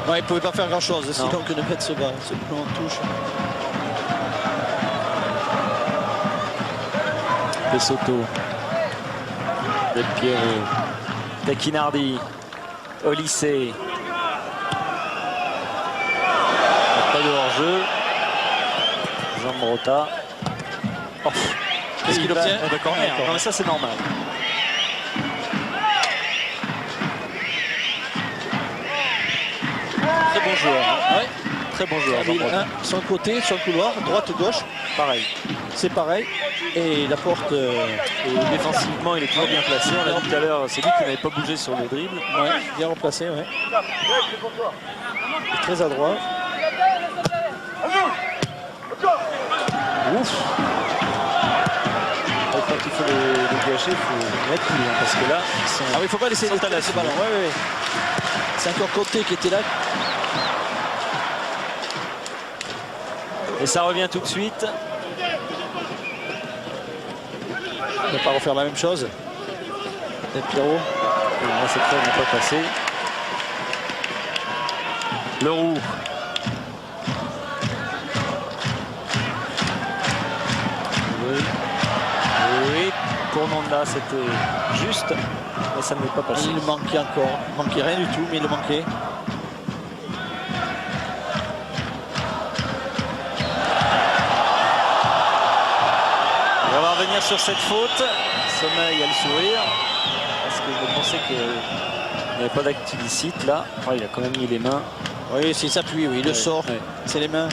Ouais, il ne pouvait pas faire grand-chose, sinon que de mettre ce ballon en touche. Pesotto, Del Piero, Tacchinardi, Olysée. Pas de hors-jeu. Zambrotta. Oh. Qu'est-ce qu'il obtient? D'accord, non, mais ça c'est normal. Très bon joueur. Hein. Ouais. Très bon joueur. Son côté, sur le couloir, droite-gauche. Pareil. C'est pareil. Et la porte. Et défensivement, il est toujours bien placé. On l'a dit tout à l'heure, c'est lui qui n'avait pas bougé sur le dribble. Ouais, bien remplacé, ouais. Très adroit. Ouf. Quand il faut les gâcher, il faut mettre plus, hein, parce que là, ils sont. Ah oui, il ne faut pas laisser ce ballon. Ouais, ouais. C'est encore Côté qui était là. Et ça revient tout de suite. On ne va pas refaire la même chose. Del Piero. Là, cette fois, il n'est pas passé. Leroux. Oui, pour Nanda, c'était juste, mais ça ne n'est pas passé. Il manquait encore. Il manquait rien du tout, mais il le manquait. On va revenir sur cette faute. Sommeil a le sourire, parce que je pensais qu'il n'y avait pas d'acte illicite là. Oh, il a quand même mis les mains. Oui, c'est s'appuie, oui, il le sort. Ouais. C'est les mains.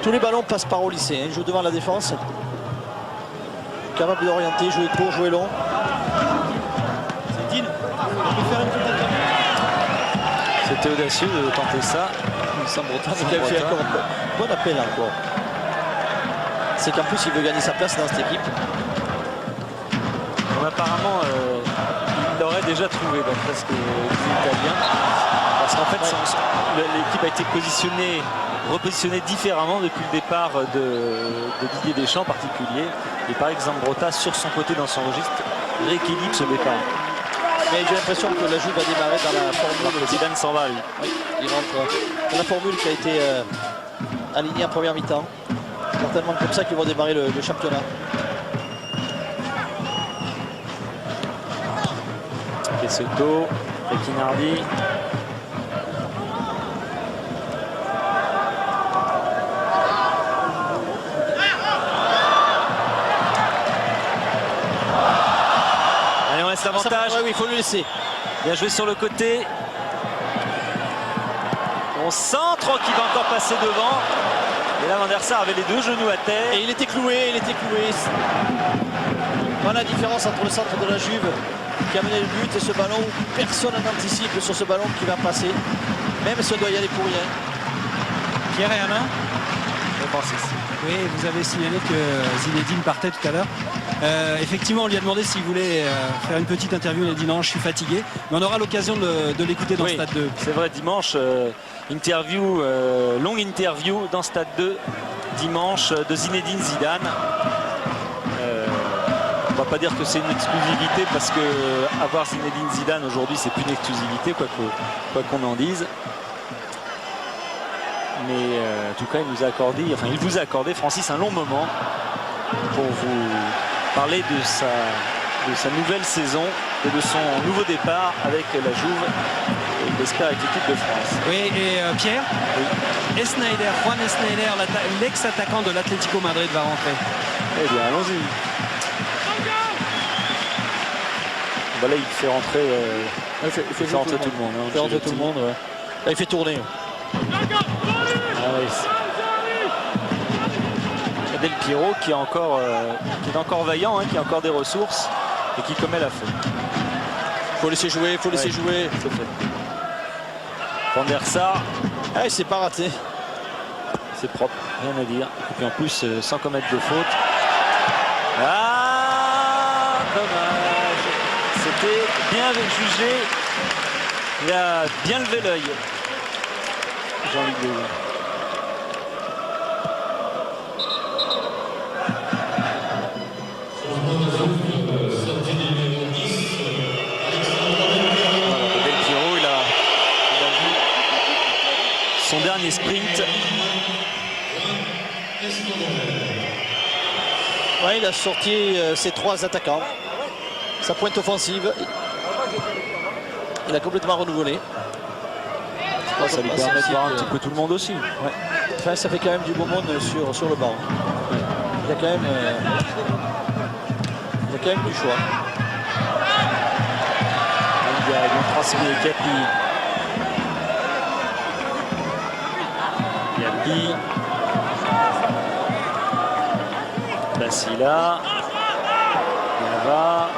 Tous les ballons passent par Olysée. Hein. Il joue devant la défense. Capable d'orienter, jouer court, jouer long. C'était audacieux de tenter ça. Zambrotta qui a fait encore un bon appel encore. C'est qu'en plus il veut gagner sa place dans cette équipe. Bon, apparemment il l'aurait déjà trouvé d'après ce que les Italiens. Parce qu'en fait l'équipe a été repositionnée différemment depuis le départ de Didier Deschamps en particulier. Et par exemple Zambrotta sur son côté dans son registre rééquilibre ce départ. Mais j'ai l'impression que la Juve va démarrer dans la formule. Zidane s'en va lui. Oui, il rentre dans la formule qui a été alignée en première mi-temps. Certainement comme ça qu'ils vont démarrer le championnat. Pesotto, Tacchinardi. Allez, on laisse l'avantage. Oui, il faut le laisser. Bien joué sur le côté. On centre qui va encore passer devant. Et là, Van der Sar avait les deux genoux à terre. Et il était cloué, Voilà la différence entre le centre de la Juve qui a mené le but et ce ballon où personne n'anticipe sur ce ballon qui va passer. Même si on doit y aller pour rien. Pierre et Alain. Oui, vous avez signalé que Zinedine partait tout à l'heure. Effectivement, on lui a demandé s'il voulait faire une petite interview. Il a dit non, je suis fatigué. Mais on aura l'occasion de l'écouter dans Stade 2. C'est vrai, dimanche, longue interview dans Stade 2, dimanche, de Zinedine Zidane. On va pas dire que c'est une exclusivité parce que avoir Zinedine Zidane aujourd'hui, c'est plus une exclusivité, quoi qu'on en dise. Mais en tout cas, il vous a accordé, Francis, un long moment pour vous parler de sa nouvelle saison et de son nouveau départ avec la Juve et il espère avec l'équipe de France. Oui, et Pierre, Juan Sneijder, l'ex-attaquant de l'Atlético Madrid, va rentrer. Eh bien, allons-y. Bah là, il fait rentrer, Il fait rentrer tout le monde. Il fait rentrer tout le monde. Ouais. Là, il fait tourner. Del Piero qui est encore vaillant, hein, qui a encore des ressources. et qui commet la faute. Faut laisser jouer, faut laisser jouer. C'est fait. Van der Sar, Ah, c'est pas raté. c'est propre, rien à dire. Et puis en plus, sans commettre de faute. Ah, dommage. C'était bien jugé. Il a bien levé l'œil. J'ai envie de le dire. Del Piero, il a vu son dernier sprint. Ouais, il a sorti ses 3 attaquants. Sa pointe offensive. Il a complètement renouvelé. Ça lui permet de voir un petit peu tout le monde aussi. Ouais. Enfin, ça fait quand même du beau monde sur le banc. Ouais. Il y a quand même du choix. Il a transmis Capi. Yapi. Basila. Yava.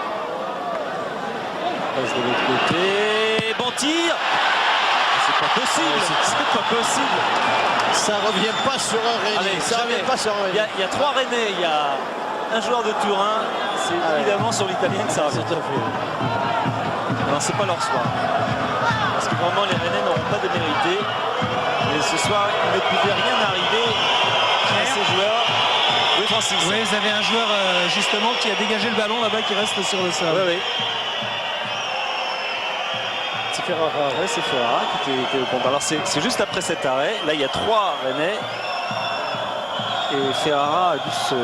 Passe de l'autre côté. Bon tir. C'est pas possible. C'est pas possible. Ça revient pas sur un Rennais. Allez, Ça jamais. revient pas sur un Rennais. Il y a 3 Rennais. Il y a un joueur de Turin. C'est évidemment sur l'Italien que ça revient. Tout à fait. Non, c'est pas leur soir. Parce que vraiment, les Rennais n'auront pas démérité. Et ce soir, il ne pouvait rien arriver à ces joueurs. Oui, Francis. Oui, vous avez un joueur justement qui a dégagé le ballon là-bas qui reste sur le sol. Oui, oui. C'est Ferrara. Ouais, c'est Ferrara qui était au compte. Alors, c'est juste après cet arrêt. Là, il y a 3 Rennais. Et Ferrara a dû se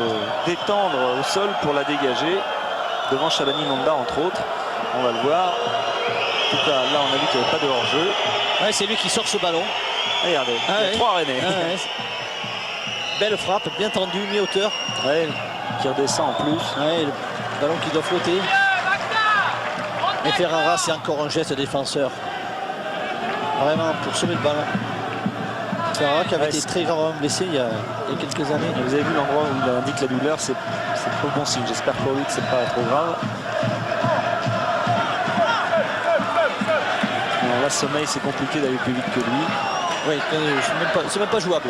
détendre au sol pour la dégager. Devant Shabani Nonda, entre autres. On va le voir. En tout cas, là, on a vu qu'il n'y avait pas de hors-jeu. Ouais, c'est lui qui sort ce ballon. Regardez, Ah, il y a 3 Rennais. Ah, ouais. Belle frappe, bien tendue, mi-hauteur. Ouais, qui redescend en plus. Ouais, le ballon qui doit flotter. Mais Ferrara, c'est encore un geste défenseur. Vraiment, pour sauver le ballon. Ferrara qui avait été très gravement blessé il y a quelques années. Vous avez vu l'endroit où il indique la douleur, c'est pas bon signe. J'espère pour lui que c'est pas trop grave. Alors là, Sommeil, c'est compliqué d'aller plus vite que lui. Oui, c'est même pas jouable.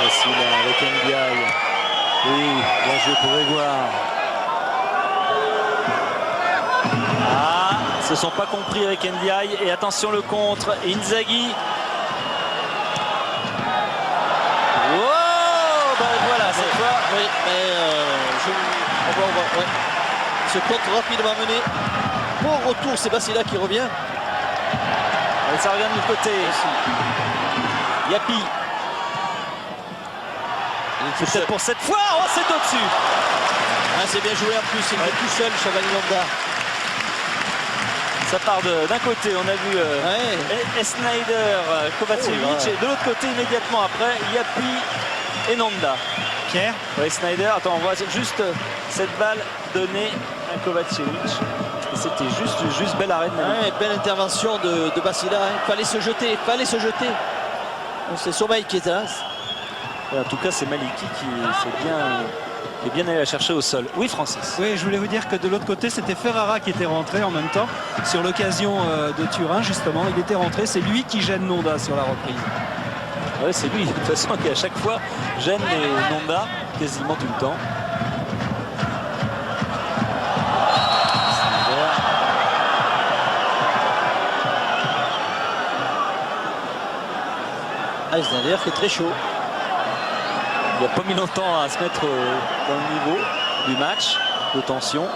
Facile avec Ndiaye. Oui, bien joué pour Grégoire. Ah, ils se sont pas compris avec Ndiaye. Et attention le contre, Inzaghi. Wow, ben voilà, cette fois. Oui, mais ouais. Ce contre rapidement mené. Bon retour, c'est Basila qui revient. Et ça revient de l'autre côté. Yapi. C'est peut-être pour cette fois. Oh, c'est au-dessus. Ah, c'est bien joué en plus, il est tout seul, Shabani Nonda. Ça part d'un côté, on a vu Snyder, Kovacevic, Oh là. et de l'autre côté, immédiatement après, Yapi et Nonda. Pierre, Ouais, Snyder, attends, on voit juste cette balle donnée à Kovacevic. Et c'était juste bel arrêt de Nani. Ouais, belle intervention de Basila. Hein. Fallait se jeter. C'est Sommeil qui est là. Et en tout cas, c'est Maliki qui est bien allé la chercher au sol. Oui, Francis. oui, je voulais vous dire que de l'autre côté, c'était Ferrara qui était rentré en même temps sur l'occasion de Turin, justement. Il était rentré, c'est lui qui gêne Nonda sur la reprise. Ouais, c'est lui, de toute façon, qui à chaque fois gêne les Nonda quasiment tout le temps. Snyder qui est très chaud. Il n'a pas mis longtemps à se mettre dans le niveau du match, de tension.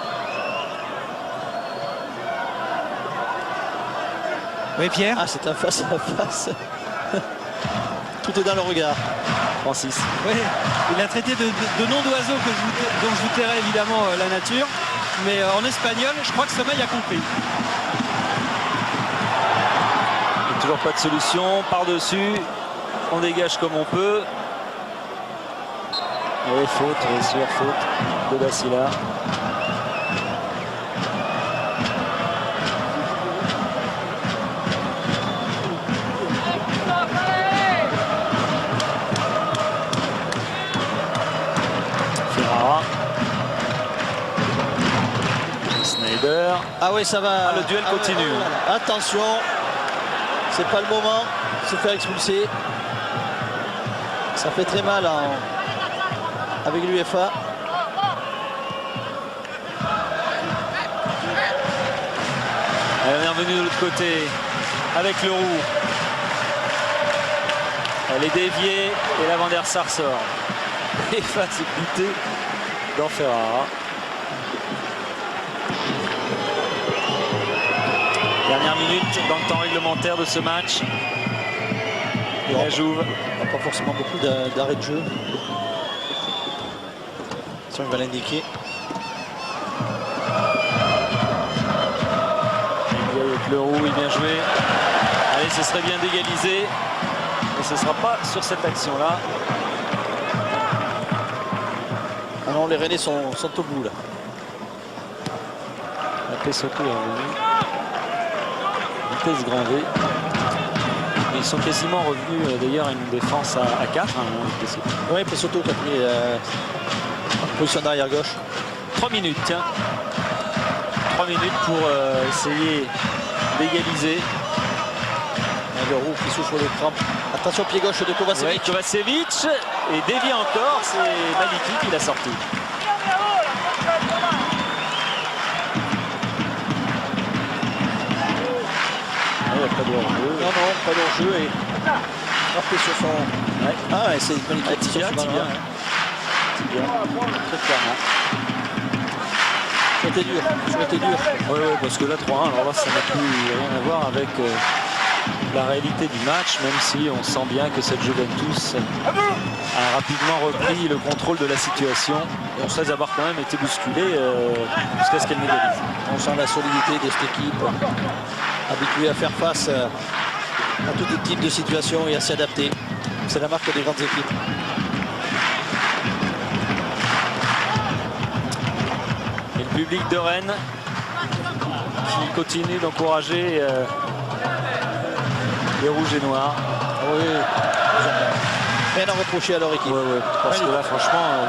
Oui, Pierre. Ah, c'est un face à face. Tout est dans le regard. Francis. Oui, il a traité de nom d'oiseau dont je vous tairai évidemment la nature. Mais en espagnol, je crois que Sommeil a compris. Il n'y a toujours pas de solution. Par-dessus, on dégage comme on peut. Et faute, bien sûr, faute de Basila. Ah oui, ça va. Le duel continue. Ouais, voilà. Attention, c'est pas le moment de se faire expulser. Ça fait très mal avec l'UEFA. Elle est revenue de l'autre côté avec le roux. Elle est déviée et la Van der Sar sort. Et face buté dans Ferrara. Dernière minute dans le temps réglementaire de ce match. Et la Juve. Il n'y a pas forcément beaucoup d'arrêt de jeu. Ça, il va l'indiquer. Avec le roux, il vient jouer. Allez, ce serait bien d'égaliser. Mais ce ne sera pas sur cette action-là. Ah non, les Rennais sont au bout là. La Pesotto est revenu. Vitesse grand V. Ils sont quasiment revenus d'ailleurs à une défense à 4. Pesotto. Oui, Pesotto qui a pris en position d'arrière gauche. 3 minutes, tiens. 3 minutes pour essayer d'égaliser. Le roux qui souffre de crampes. Attention, pied gauche de Kovacevic. Ouais, Kovacevic et dévié encore, c'est Maliki qui l'a sorti. Il n'y a pas de hors-jeu. Non, pas d'hors-jeu et frappé sur son. Ouais. Ah ouais, c'est Maliki qui Tibia. Tibia. Très clairement. Ça a été dur. Ça a été dur. Oui, parce que là 3-1, alors là ça n'a plus rien à voir avec la réalité du match, même si on sent bien que cette Juventus a rapidement repris le contrôle de la situation. Et on sait avoir quand même été bousculé jusqu'à ce qu'elle n'égalise. On sent la solidité de cette équipe, habituée à faire face à tout type de situation et à s'adapter. C'est la marque des grandes équipes. Et le public de Rennes qui continue d'encourager les rouges et noirs. Oui, rien à reprocher à leur équipe. Parce que là, franchement,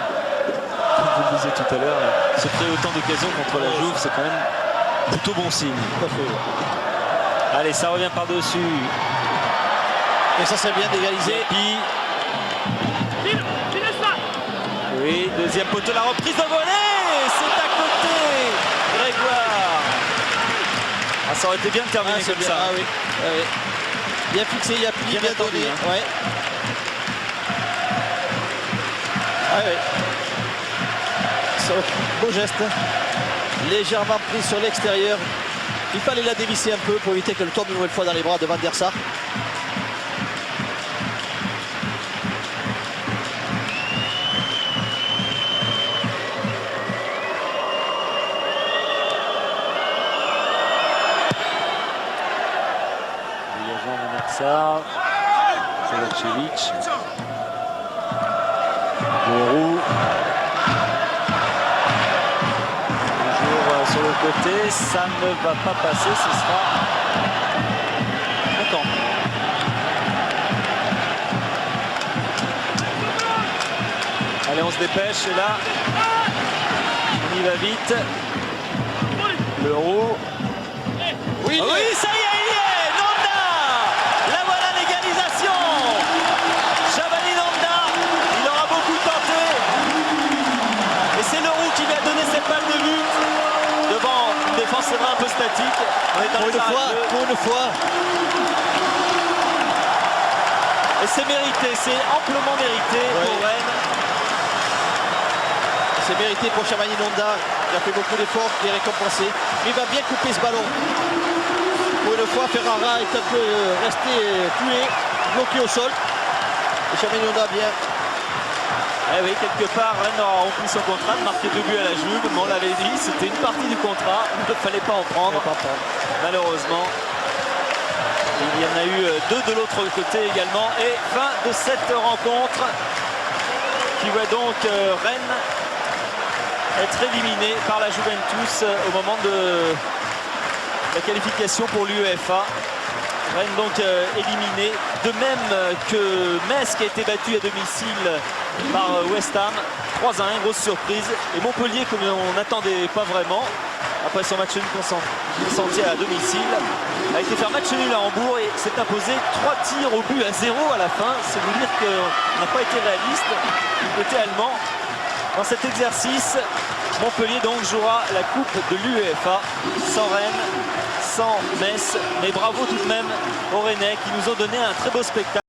comme vous le disiez tout à l'heure, se créer autant d'occasions contre la Juve, c'est quand même plutôt bon signe. Tout à fait. Allez, ça revient par-dessus. Et ça serait bien d'égaliser. Puis, oui, deuxième poteau, la reprise de volée, c'est à côté. Grégoire. Ah, ça aurait été bien de terminer comme bien. ça. Ah oui. Ah oui. Bien fixé, il y a pli, bien attendu, donné. hein. Ouais. Ah oui. Ça, beau geste. Légèrement pris sur l'extérieur. Il fallait la dévisser un peu pour éviter qu'elle tombe une nouvelle fois dans les bras de Van der Sar. Kovacevic. Le roux. Toujours sur le côté, ça ne va pas passer, ce sera content. Allez, on se dépêche, et là, on y va vite. Le roux. Oui, oui, ça y est, il y est, Nonda. La voilà l'égalisation. Chavani Nonda, il aura beaucoup tenté. Et c'est le roux qui lui a donné cette balle de but. Devant une défense, c'est vrai, un peu statique. On est dans pour une fois. Et c'est mérité, c'est amplement mérité pour Rennes. C'est mérité pour Chavani Nonda, qui a fait beaucoup d'efforts, qui est récompensé. Mais il va bien couper ce ballon. Pour une fois, Ferrara est un peu resté coulé, bloqué au sol. Et Chavani Nonda bien. Eh oui, quelque part, Rennes aura rempli son contrat de marquer 2 buts à la Juve, mais on l'avait dit, c'était une partie du contrat, il ne fallait pas en prendre, malheureusement. Il y en a eu 2 de l'autre côté également. Et fin de cette rencontre qui voit donc Rennes être éliminé par la Juventus au moment de la qualification pour l'UEFA. Rennes donc éliminé, de même que Metz qui a été battu à domicile par West Ham, 3-1, grosse surprise. Et Montpellier, comme on n'attendait pas vraiment, après son match nul consenti à domicile. A été faire match nul à Hambourg et s'est imposé 3 tirs au but à 0 à la fin. C'est vous dire qu'on n'a pas été réaliste du côté allemand. Dans cet exercice, Montpellier donc jouera la coupe de l'UEFA sans Rennes, sans Metz. Mais bravo tout de même aux Rennais qui nous ont donné un très beau spectacle.